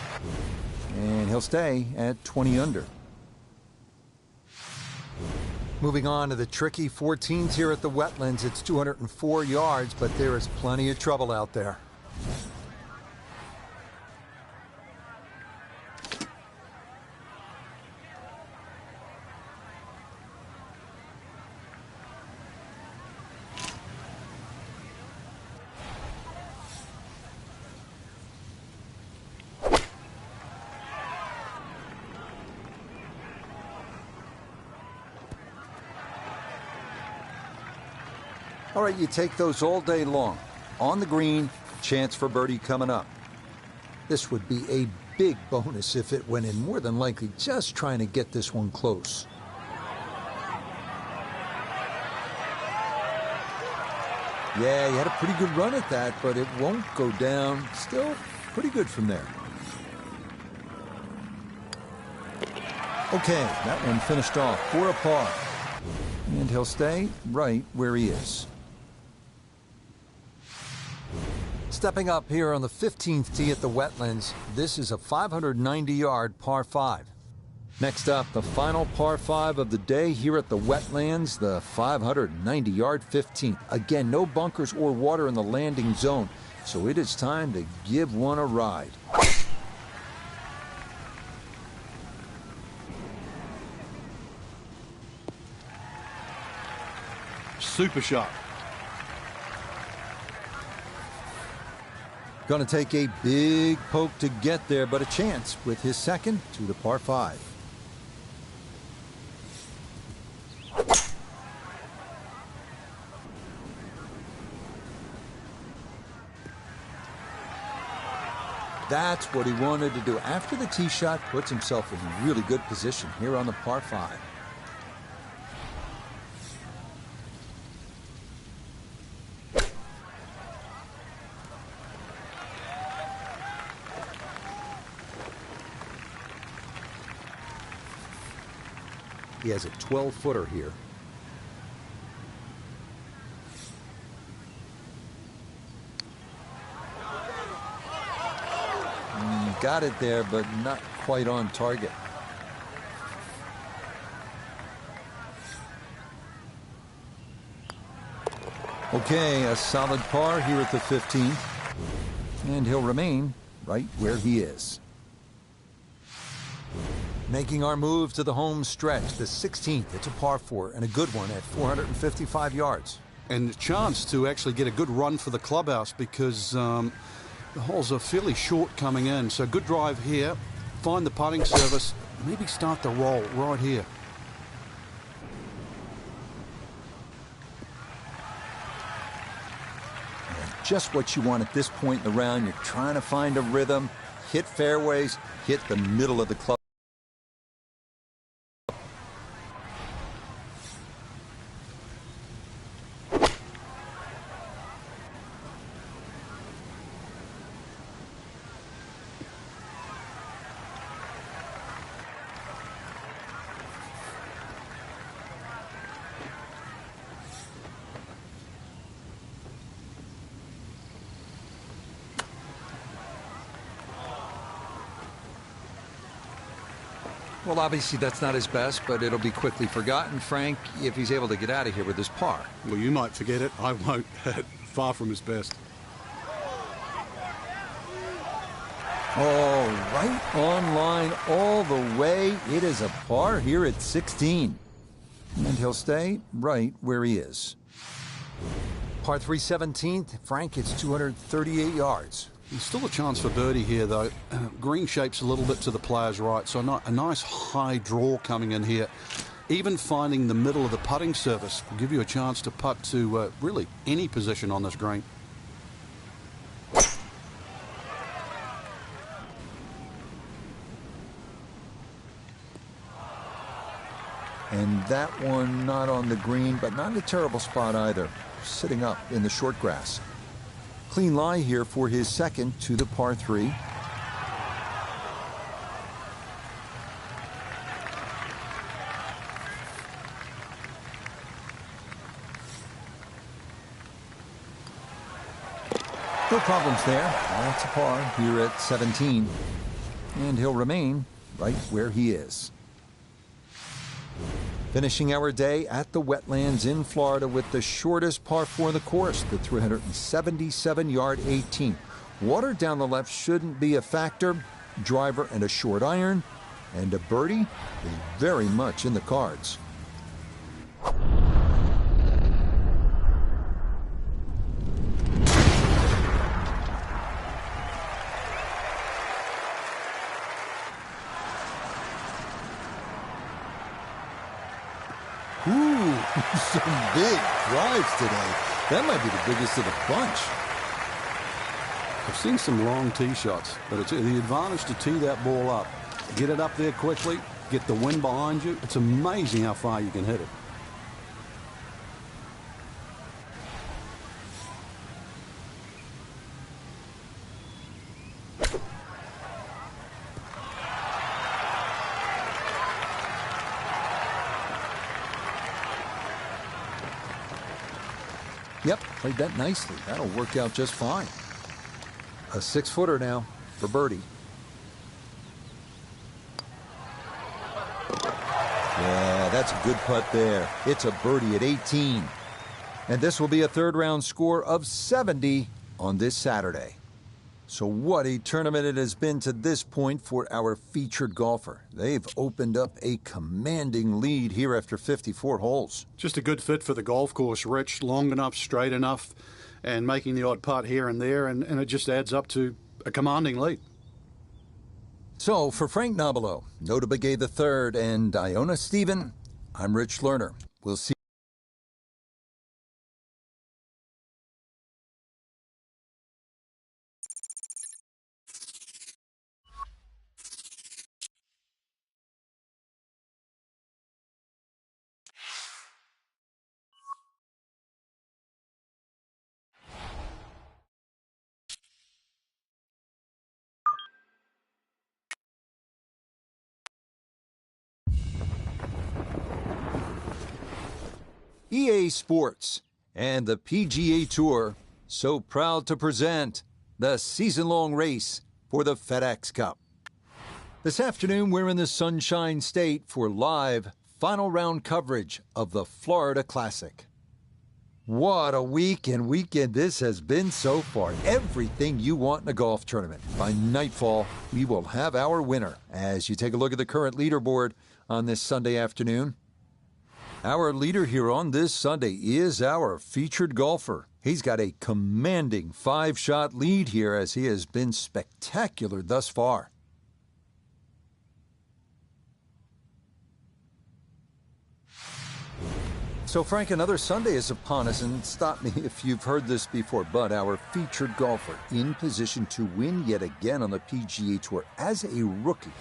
And he'll stay at 20 under. Moving on to the tricky 14s here at the Wetlands. It's 204 yards, but there is plenty of trouble out there. All right, you take those all day long. On the green, chance for birdie coming up. This would be a big bonus if it went in, more than likely just trying to get this one close. Yeah, he had a pretty good run at that, but it won't go down. Still pretty good from there. Okay, that one finished off for a par. And he'll stay right where he is. Stepping up here on the 15th tee at the Wetlands, this is a 590-yard par 5. Next up, the final par 5 of the day here at the Wetlands, the 590-yard 15th. Again, no bunkers or water in the landing zone, so it is time to give one a ride. Super shot. Going to take a big poke to get there, but a chance with his second to the par 5. That's what he wanted to do. After the tee shot, puts himself in really good position here on the par 5. He has a 12-footer here. Got it there, but not quite on target. Okay, a solid par here at the 15th. And he'll remain right where he is. Making our move to the home stretch, the 16th. It's a par 4 and a good one at 455 yards. And a chance to actually get a good run for the clubhouse because the holes are fairly short coming in. So good drive here. Find the putting surface. Maybe start the roll right here. just what you want at this point in the round. You're trying to find a rhythm, hit fairways, hit the middle of the club. Well, obviously that's not his best, but it'll be quickly forgotten, Frank, if he's able to get out of here with his par. Well, you might forget it. I won't. Far from his best. Oh, right on line all the way. It is a par here at 16. And he'll stay right where he is. Par 3 17th, Frank, it's 238 yards. There's still a chance for birdie here, though. Green shape's a little bit to the player's right, so a nice high draw coming in here. Even finding the middle of the putting surface will give you a chance to putt to really any position on this green. And that one not on the green, but not in a terrible spot either. Sitting up in the short grass. Clean lie here for his second to the par 3. No problems there. That's a par here at 17. And he'll remain right where he is. Finishing our day at the wetlands in Florida with the shortest par 4 in the course, the 377-yard 18. Water down the left shouldn't be a factor. Driver and a short iron, and a birdie is very much in the cards. Ooh, some big drives today. That might be the biggest of the bunch. I've seen some long tee shots, but it's the advantage to tee that ball up. Get it up there quickly, get the wind behind you. It's amazing how far you can hit it. Yep, played that nicely. That'll work out just fine. A 6-footer now for birdie. Yeah, that's a good putt there. It's a birdie at 18. And this will be a third-round score of 70 on this Saturday. So what a tournament it has been to this point for our featured golfer. They've opened up a commanding lead here after 54 holes. Just a good fit for the golf course, Rich. Long enough, straight enough, and making the odd putt here and there, and it just adds up to a commanding lead. So for Frank Nobilo, Nota Begay III, and Iona Stephen, I'm Rich Lerner. We'll see. EA Sports and the PGA Tour so proud to present the season-long race for the FedEx Cup. This afternoon, we're in the Sunshine State for live final round coverage of the Florida Classic. What a week and weekend this has been so far. Everything you want in a golf tournament. By nightfall, we will have our winner as you take a look at the current leaderboard on this Sunday afternoon. Our leader here on this Sunday is our featured golfer. He's got a commanding 5-shot lead here as he has been spectacular thus far. So, Frank, another Sunday is upon us, and stop me if you've heard this before, but our featured golfer in position to win yet again on the PGA Tour as a rookie.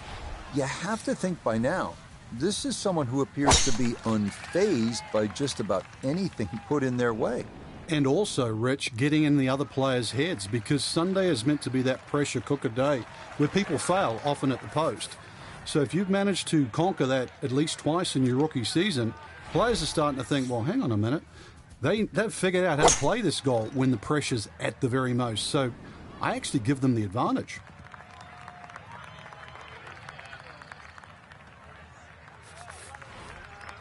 You have to think by now, this is someone who appears to be unfazed by just about anything put in their way. And also, Rich, getting in the other players' heads, because Sunday is meant to be that pressure cooker day where people fail, often at the post. So if you've managed to conquer that at least twice in your rookie season, players are starting to think, well, hang on a minute. They've figured out how to play this golf when the pressure's at the very most. So I actually give them the advantage.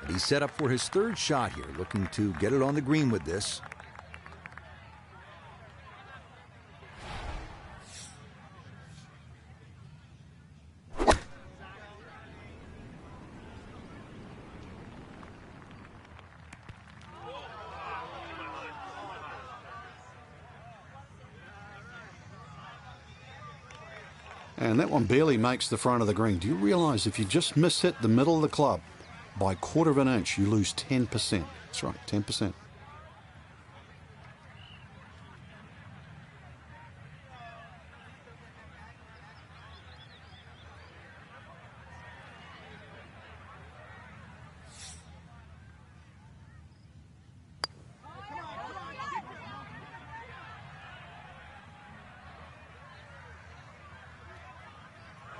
And he's set up for his third shot here, looking to get it on the green with this. And that one barely makes the front of the green. Do you realise if you just miss hit the middle of the club by a quarter of an inch, you lose 10%. That's right, 10%.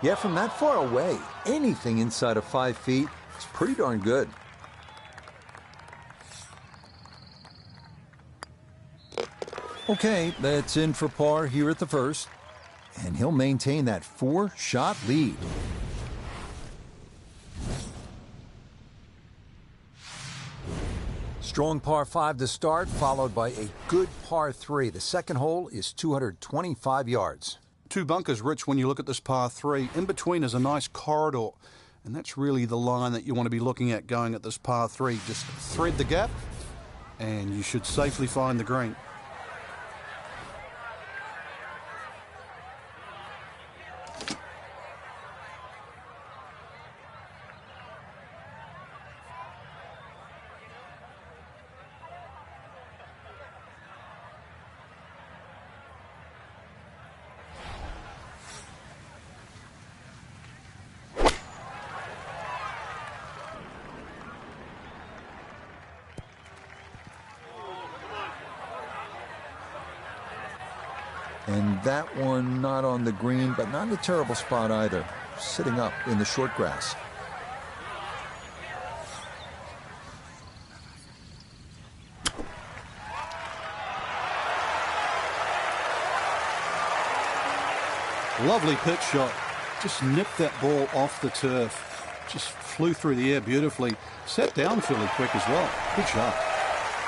Yeah, from that far away, anything inside of 5 feet is pretty darn good. Okay, that's in for par here at the first, and he'll maintain that 4-shot lead. Strong par 5 to start, followed by a good par 3. The second hole is 225 yards. Two bunkers, Rich, when you look at this par 3. In between is a nice corridor, and that's really the line that you want to be looking at going at this par 3. Just thread the gap, and you should safely find the green. And that one not on the green, but not in a terrible spot either, sitting up in the short grass. Lovely pitch shot. Just nipped that ball off the turf. Just flew through the air beautifully. Sat down fairly quick as well. Good shot.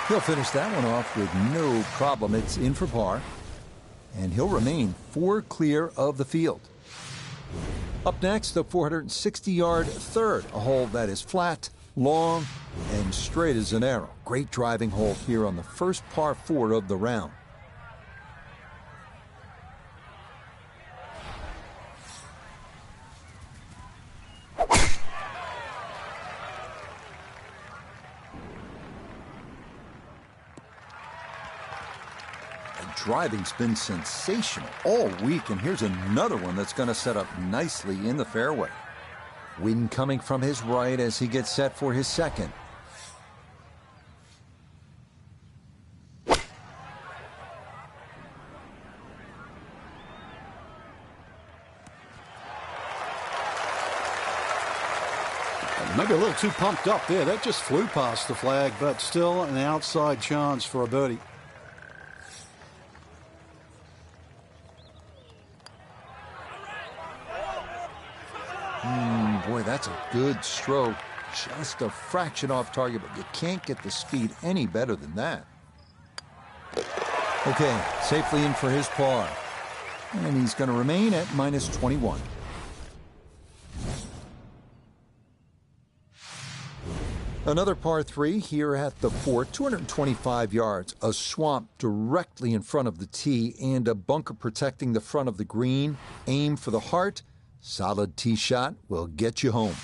He'll finish that one off with no problem. It's in for par, and he'll remain 4 clear of the field. Up next, the 460-yard third, a hole that is flat, long, and straight as an arrow. Great driving hole here on the first par 4 of the round. Driving's been sensational all week, and here's another one that's going to set up nicely in the fairway. Wind coming from his right as he gets set for his second. Maybe a little too pumped up there. That just flew past the flag, but still an outside chance for a birdie. Boy, that's a good stroke. Just a fraction off target, but you can't get the speed any better than that. Okay, safely in for his par. And he's going to remain at minus 21. Another par 3 here at the 4th, 225 yards. A swamp directly in front of the tee and a bunker protecting the front of the green. Aim for the heart. Solid tee shot will get you home.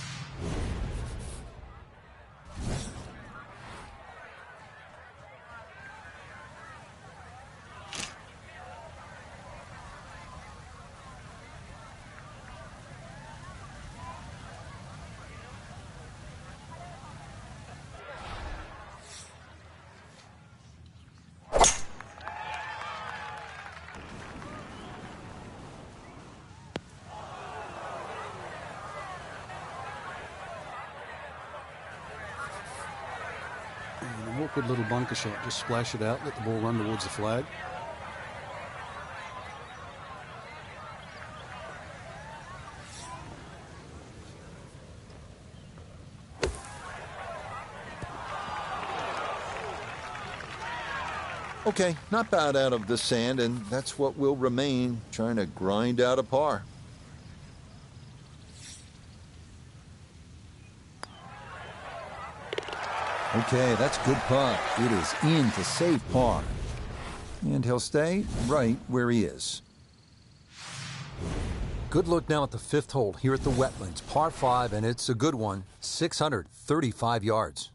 awkward little bunker shot. Just splash it out, let the ball run towards the flag. Okay, not bad out of the sand, and that's what will remain, trying to grind out a par. Okay, that's good putt. It is in to save par. And he'll stay right where he is. Good look now at the fifth hole here at the Wetlands. Par 5, and it's a good one. 635 yards.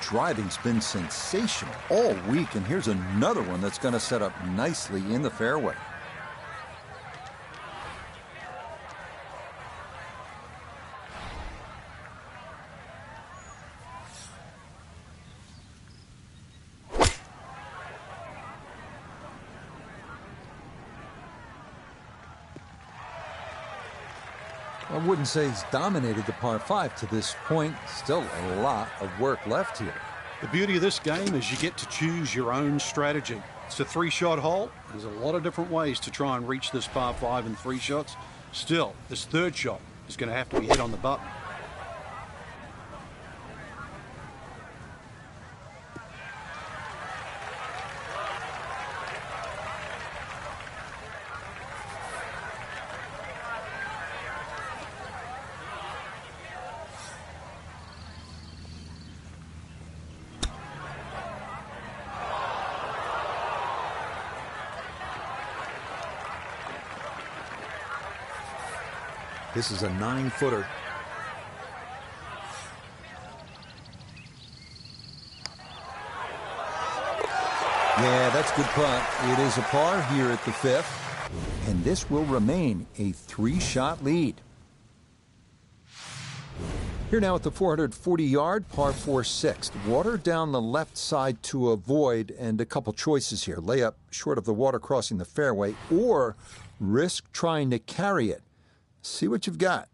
Driving's been sensational all week, and here's another one that's going to set up nicely in the fairway. I wouldn't say he's dominated the par 5 to this point. Still a lot of work left here. The beauty of this game is you get to choose your own strategy. It's a 3-shot hole. There's a lot of different ways to try and reach this par 5 in 3 shots. Still, this third shot is going to have to be hit on the button. This is a 9-footer. Yeah, that's good putt. It is a par here at the 5th, and this will remain a 3-shot lead. Here now at the 440-yard par 4 6th. Water down the left side to avoid, and a couple choices here. Lay up short of the water crossing the fairway, or risk trying to carry it. See what you've got.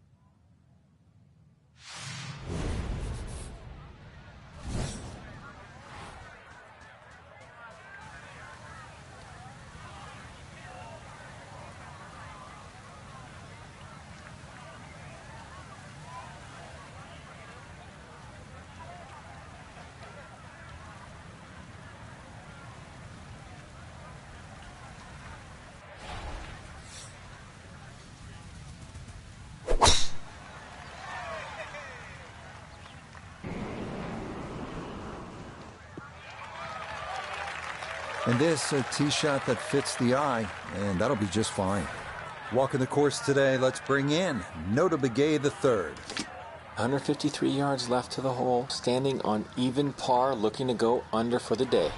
And this, a tee shot that fits the eye, and that'll be just fine. Walking the course today, let's bring in Nota Begay III. 153 yards left to the hole, standing on even par, looking to go under for the day.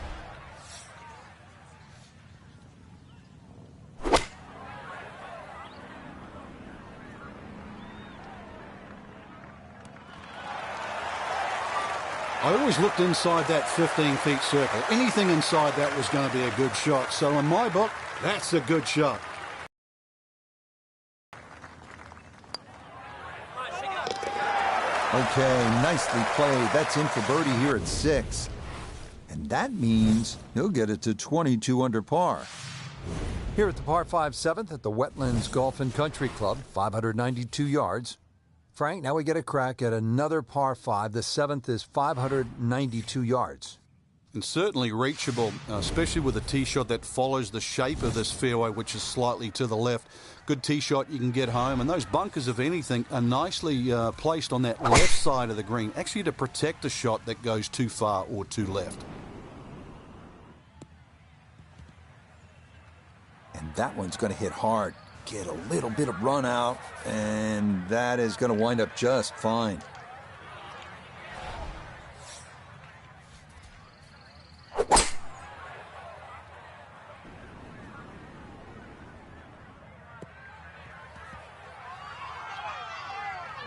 I always looked inside that 15-feet circle. Anything inside that was going to be a good shot. So in my book, that's a good shot. Okay, nicely played. That's in for birdie here at 6. And that means he'll get it to 22 under par. Here at the par 5 7th at the Wetlands Golf and Country Club, 592 yards. Frank, now we get a crack at another par 5. The 7th is 592 yards. And certainly reachable, especially with a tee shot that follows the shape of this fairway, which is slightly to the left. Good tee shot, you can get home. And those bunkers, if anything, are nicely placed on that left side of the green, actually to protect a shot that goes too far or too left. And That one's going to hit hard, get a little bit of run out, and that is going to wind up just fine.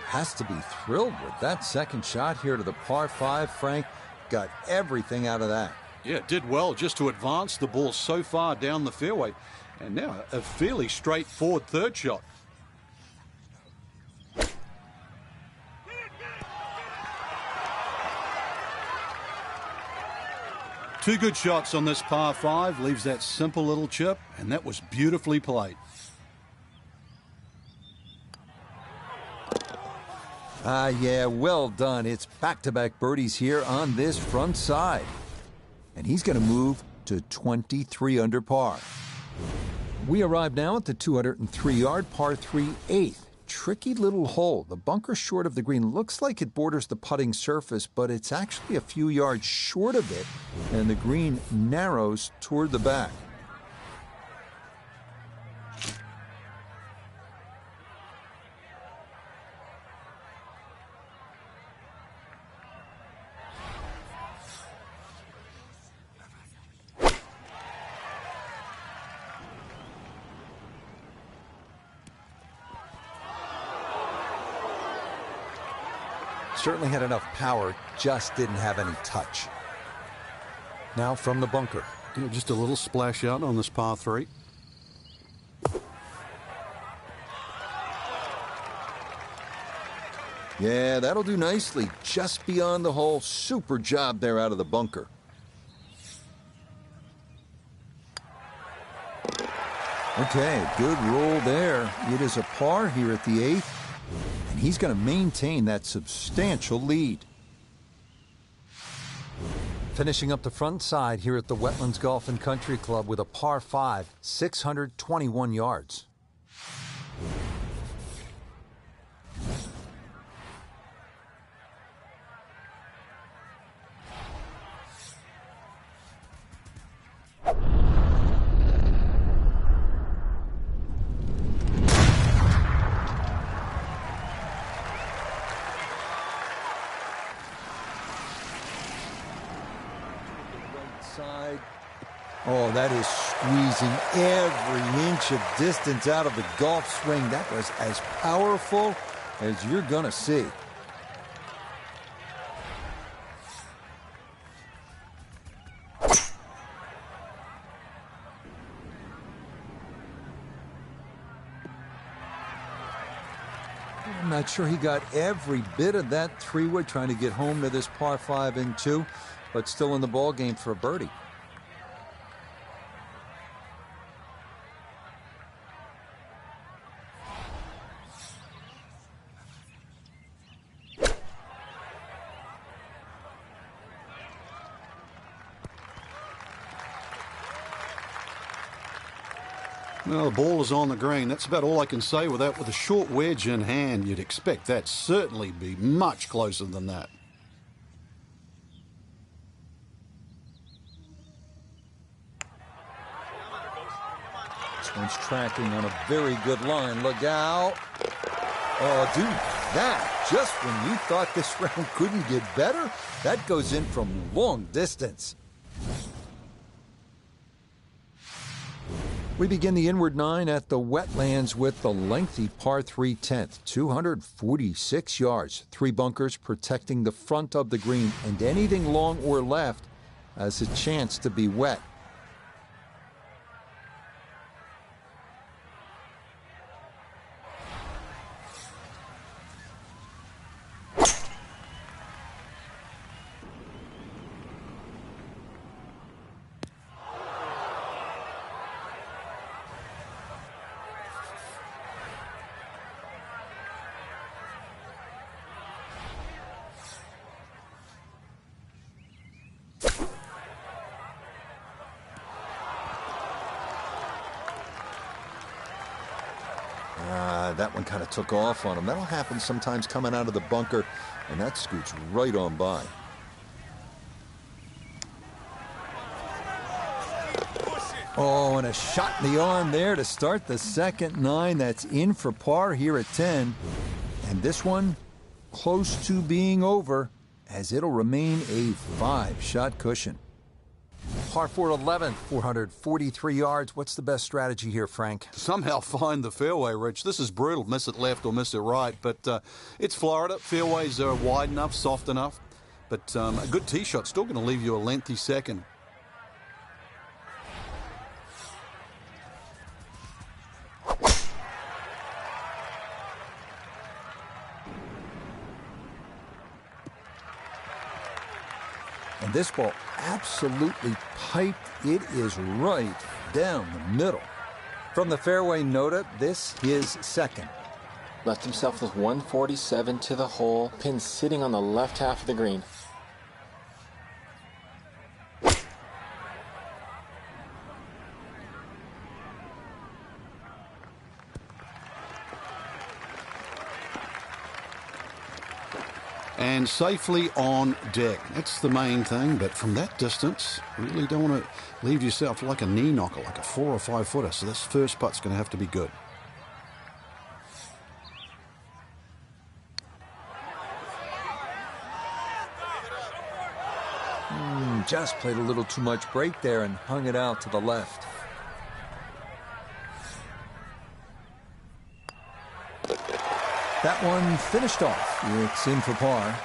Has to be thrilled with that second shot here to the par 5. Frank got everything out of that. Yeah, did well just to advance the ball so far down the fairway. And now a fairly straightforward third shot. Two good shots on this par 5, leaves that simple little chip, and that was beautifully played. Yeah, well done. It's back-to-back birdies here on this front side. And he's going to move to 23 under par. We arrive now at the 203-yard par 3 8th. Tricky little hole. The bunker short of the green looks like it borders the putting surface, but it's actually a few yards short of it, and the green narrows toward the back. Certainly had enough power, just didn't have any touch. Now from the bunker. Yeah, just a little splash out on this par 3. Yeah, that'll do nicely. Just beyond the hole. Super job there out of the bunker. Okay, good roll there. It is a par here at the 8th. And he's going to maintain that substantial lead. Finishing up the front side here at the Wetlands Golf and Country Club with a par 5, 621 yards. Oh, that is squeezing every inch of distance out of the golf swing. That was as powerful as you're going to see. I'm not sure he got every bit of that three-wood trying to get home to this par 5 and 2, but still in the ball game for a birdie. Well, the ball is on the green. That's about all I can say with that. With a short wedge in hand, you'd expect that certainly be much closer than that. This one's tracking on a very good line. Look out. Oh, dude, that, just when you thought this round couldn't get better, that goes in from long distance. We begin the inward 9 at the Wetlands with the lengthy par 3 10th, 246 yards, 3 bunkers protecting the front of the green, and anything long or left has a chance to be wet. That one kind of took off on him. That'll happen sometimes coming out of the bunker, and that scoots right on by. Oh, and a shot in the arm there to start the second 9. That's in for par here at 10. And this one close to being over, as it'll remain a 5-shot cushion. Par 4 11th, 443 yards. What's the best strategy here, Frank? Somehow find the fairway, Rich. This is brutal. Miss it left or miss it right. But it's Florida. Fairways are wide enough, soft enough. But a good tee shot still going to leave you a lengthy second. And this ball absolutely piped. It is right down the middle. From the fairway nota, this is second. Left himself with 147 to the hole. Pin sitting on the left half of the green. And safely on deck. That's the main thing, but from that distance, you really don't want to leave yourself like a knee knocker, like a 4 or 5 footer. So this first putt's going to have to be good. Just played a little too much break there and hung it out to the left. That one finished off. It's in for par.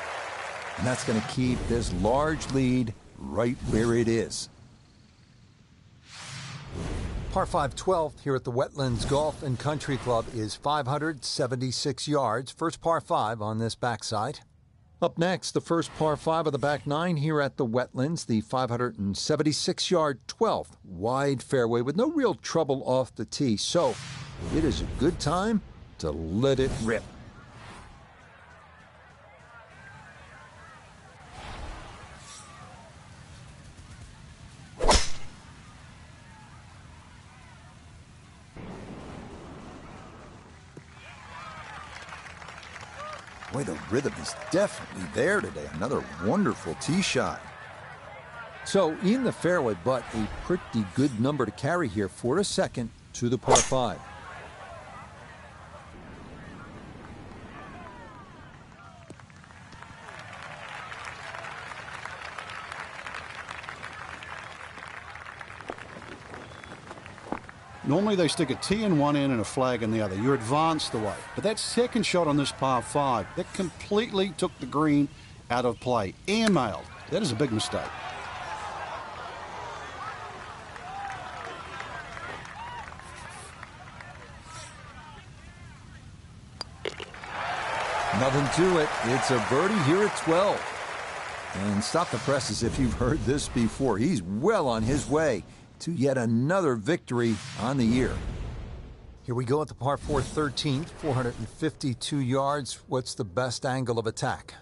And that's going to keep this large lead right where it is. Par 5 12th here at the Wetlands Golf and Country Club is 576 yards. First par 5 on this backside. Up next, the first par 5 of the back 9 here at the Wetlands, the 576-yard 12th wide fairway with no real trouble off the tee. So it is a good time to let it rip. Boy, the rhythm is definitely there today. Another wonderful tee shot. So in the fairway, but a pretty good number to carry here for a second to the par 5. Normally they stick a tee in one end and a flag in the other. You're advanced away. But that second shot on this par 5, that completely took the green out of play. Airmailed. That is a big mistake. Nothing to it. It's a birdie here at 12. And stop the presses if you've heard this before. He's well on his way to yet another victory on the year. Here we go at the par 4 13th, 452 yards. What's the best angle of attack?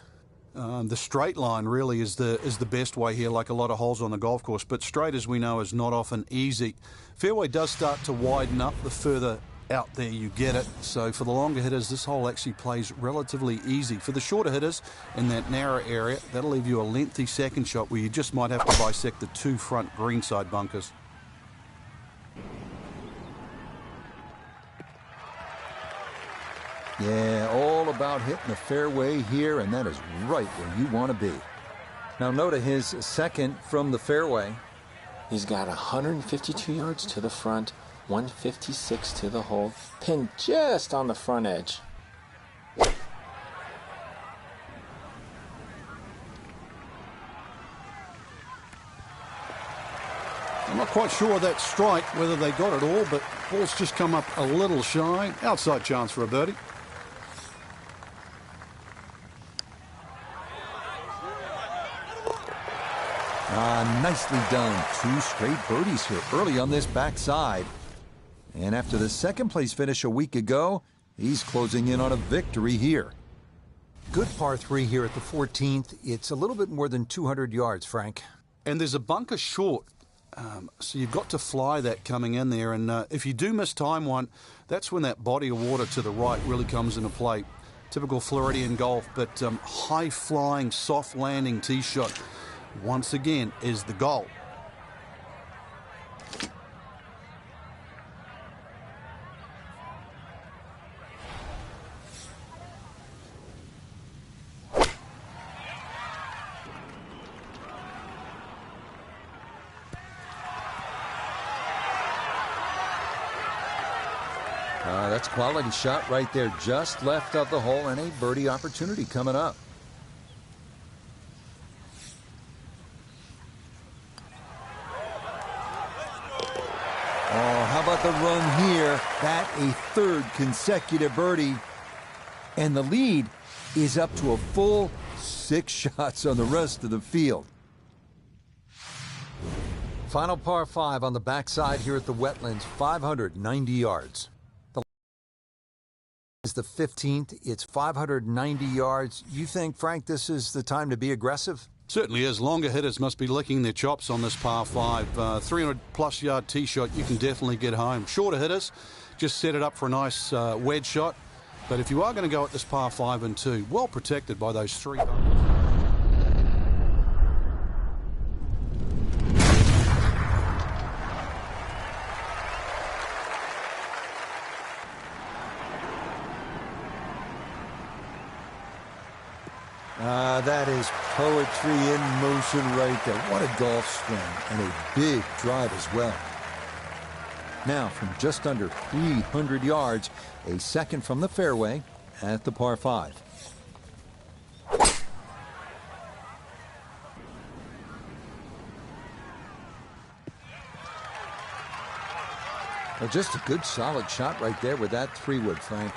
The straight line really is the best way here, like a lot of holes on the golf course. But straight, as we know, is not often easy. Fairway does start to widen up the further out there you get it. So for the longer hitters, this hole actually plays relatively easy. For the shorter hitters in that narrow area, that'll leave you a lengthy second shot where you just might have to bisect the 2 front greenside bunkers. Yeah, all about hitting the fairway here, and that is right where you want to be. Now note his second from the fairway. He's got 152 yards to the front, 156 to the hole, pinned just on the front edge. I'm not quite sure that's strike, whether they got it all, but ball's just come up a little shy. Outside chance for a birdie. Nicely done. 2 straight birdies here early on this backside. And after the second place finish a week ago, he's closing in on a victory here. Good par 3 here at the 14th. It's a little bit more than 200 yards, Frank. And there's a bunker short. So you've got to fly that coming in there. And if you do miss time one, that's when that body of water to the right really comes into play. Typical Floridian golf, but high-flying, soft-landing tee shot, once again, is the goal. That's a quality shot right there, just left of the hole, and a birdie opportunity coming up. Oh, how about the run here? That a third consecutive birdie. And the lead is up to a full 6 shots on the rest of the field. Final par 5 on the backside here at the Wetlands, 590 yards. The is the 15th. It's 590 yards. You think, Frank, this is the time to be aggressive? Certainly is. Longer hitters must be licking their chops on this par 5. 300-plus yard tee shot, you can definitely get home. Shorter hitters, just set it up for a nice wedge shot. But if you are going to go at this par 5 and 2, well protected by those 3 bunkers. That is poetry in motion right there. What a golf swing, and a big drive as well. Now, from just under 300 yards, a second from the fairway at the par 5. Well, just a good solid shot right there with that 3-wood, Frank.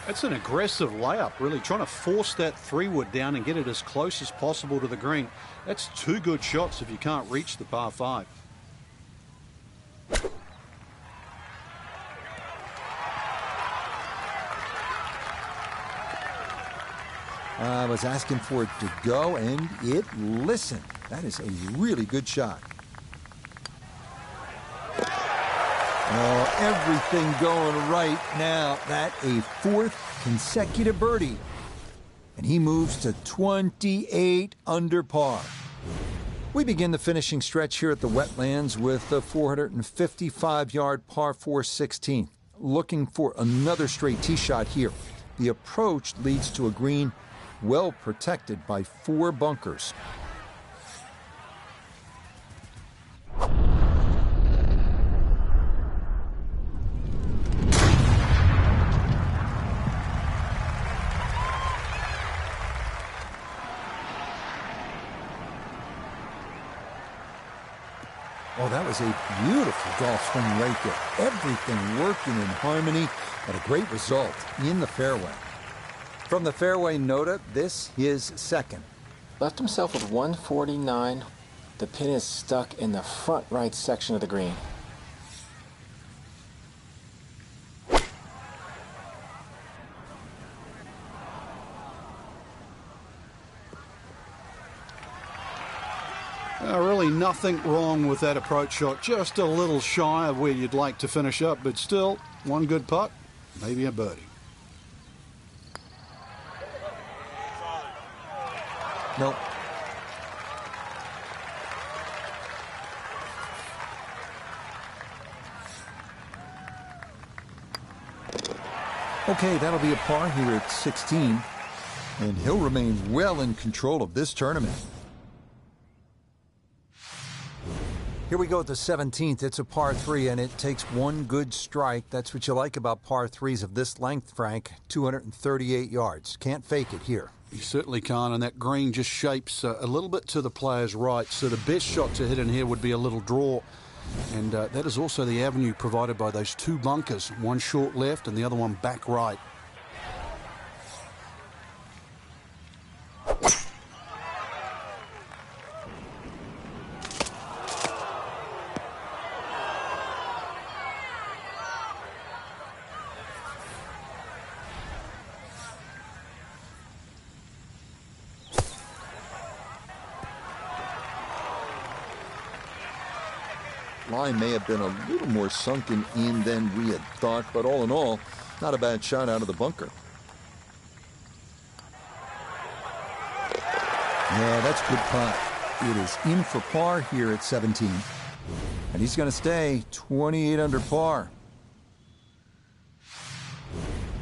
That's an aggressive layup, really, trying to force that 3-wood down and get it as close as possible to the green. That's 2 good shots if you can't reach the par 5. I was asking for it to go, and it listened. That is a really good shot. Oh, everything going right now. That a 4th consecutive birdie. And he moves to 28 under par. We begin the finishing stretch here at the Wetlands with a 455-yard par 4 16th. Looking for another straight tee shot here. The approach leads to a green well protected by 4 bunkers. Oh, that was a beautiful golf swing right there. Everything working in harmony, and a great result in the fairway. From the fairway nota, this is second. Left himself with 149. The pin is stuck in the front right section of the green. Really nothing wrong with that approach shot. Just a little shy of where you'd like to finish up, but still, one good putt, maybe a birdie. Nope. Okay, that'll be a par here at 16, and he'll remain well in control of this tournament. Here we go at the 17th. It's a par 3, and it takes one good strike. That's what you like about par 3s of this length, Frank. 238 yards. Can't fake it here. You certainly can't, and that green just shapes a little bit to the player's right, so the best shot to hit in here would be a little draw. And that is also the avenue provided by those 2 bunkers, one short left and the other one back right. Line may have been a little more sunken in than we had thought, but all in all, not a bad shot out of the bunker. Yeah, that's a good putt. It is in for par here at 17. And he's going to stay 28 under par.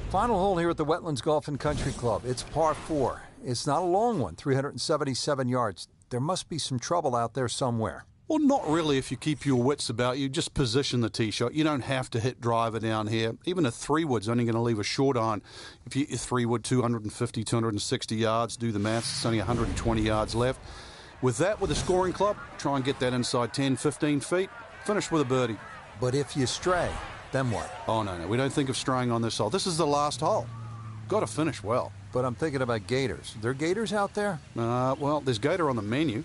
Final hole here at the Wetlands Golf and Country Club. It's par 4. It's not a long one, 377 yards. There must be some trouble out there somewhere. Well, not really if you keep your wits about you. Just position the tee shot. You don't have to hit driver down here. Even a 3-wood's only going to leave a short iron. If you hit your 3-wood 250, 260 yards, do the maths, it's only 120 yards left. With that, with a scoring club, try and get that inside 10, 15 feet. Finish with a birdie. But if you stray, then what? Oh, no. We don't think of straying on this hole. This is the last hole. Got to finish well. But I'm thinking about gators. There gators out there? Well, there's gator on the menu.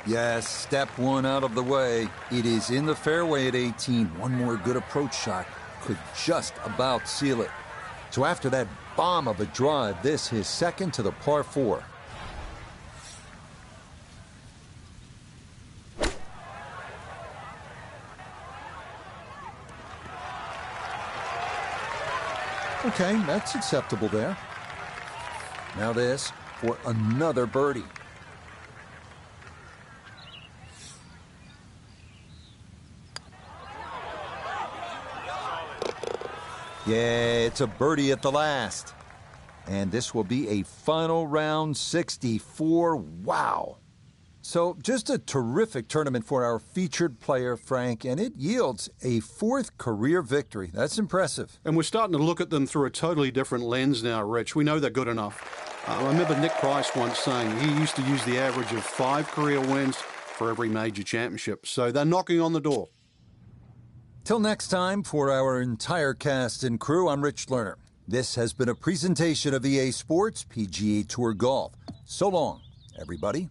Yes, step one out of the way. It is in the fairway at 18. One more good approach shot could just about seal it. So after that bomb of a drive, this his second to the par 4. Okay, that's acceptable there. Now this for another birdie. Yeah, it's a birdie at the last. And this will be a final round 64. Wow. So just a terrific tournament for our featured player, Frank, and it yields a 4th career victory. That's impressive. And we're starting to look at them through a totally different lens now, Rich. We know they're good enough. I remember Nick Price once saying he used to use the average of 5 career wins for every major championship. So they're knocking on the door. Till next time, for our entire cast and crew, I'm Rich Lerner. This has been a presentation of EA Sports PGA Tour Golf. So long, everybody.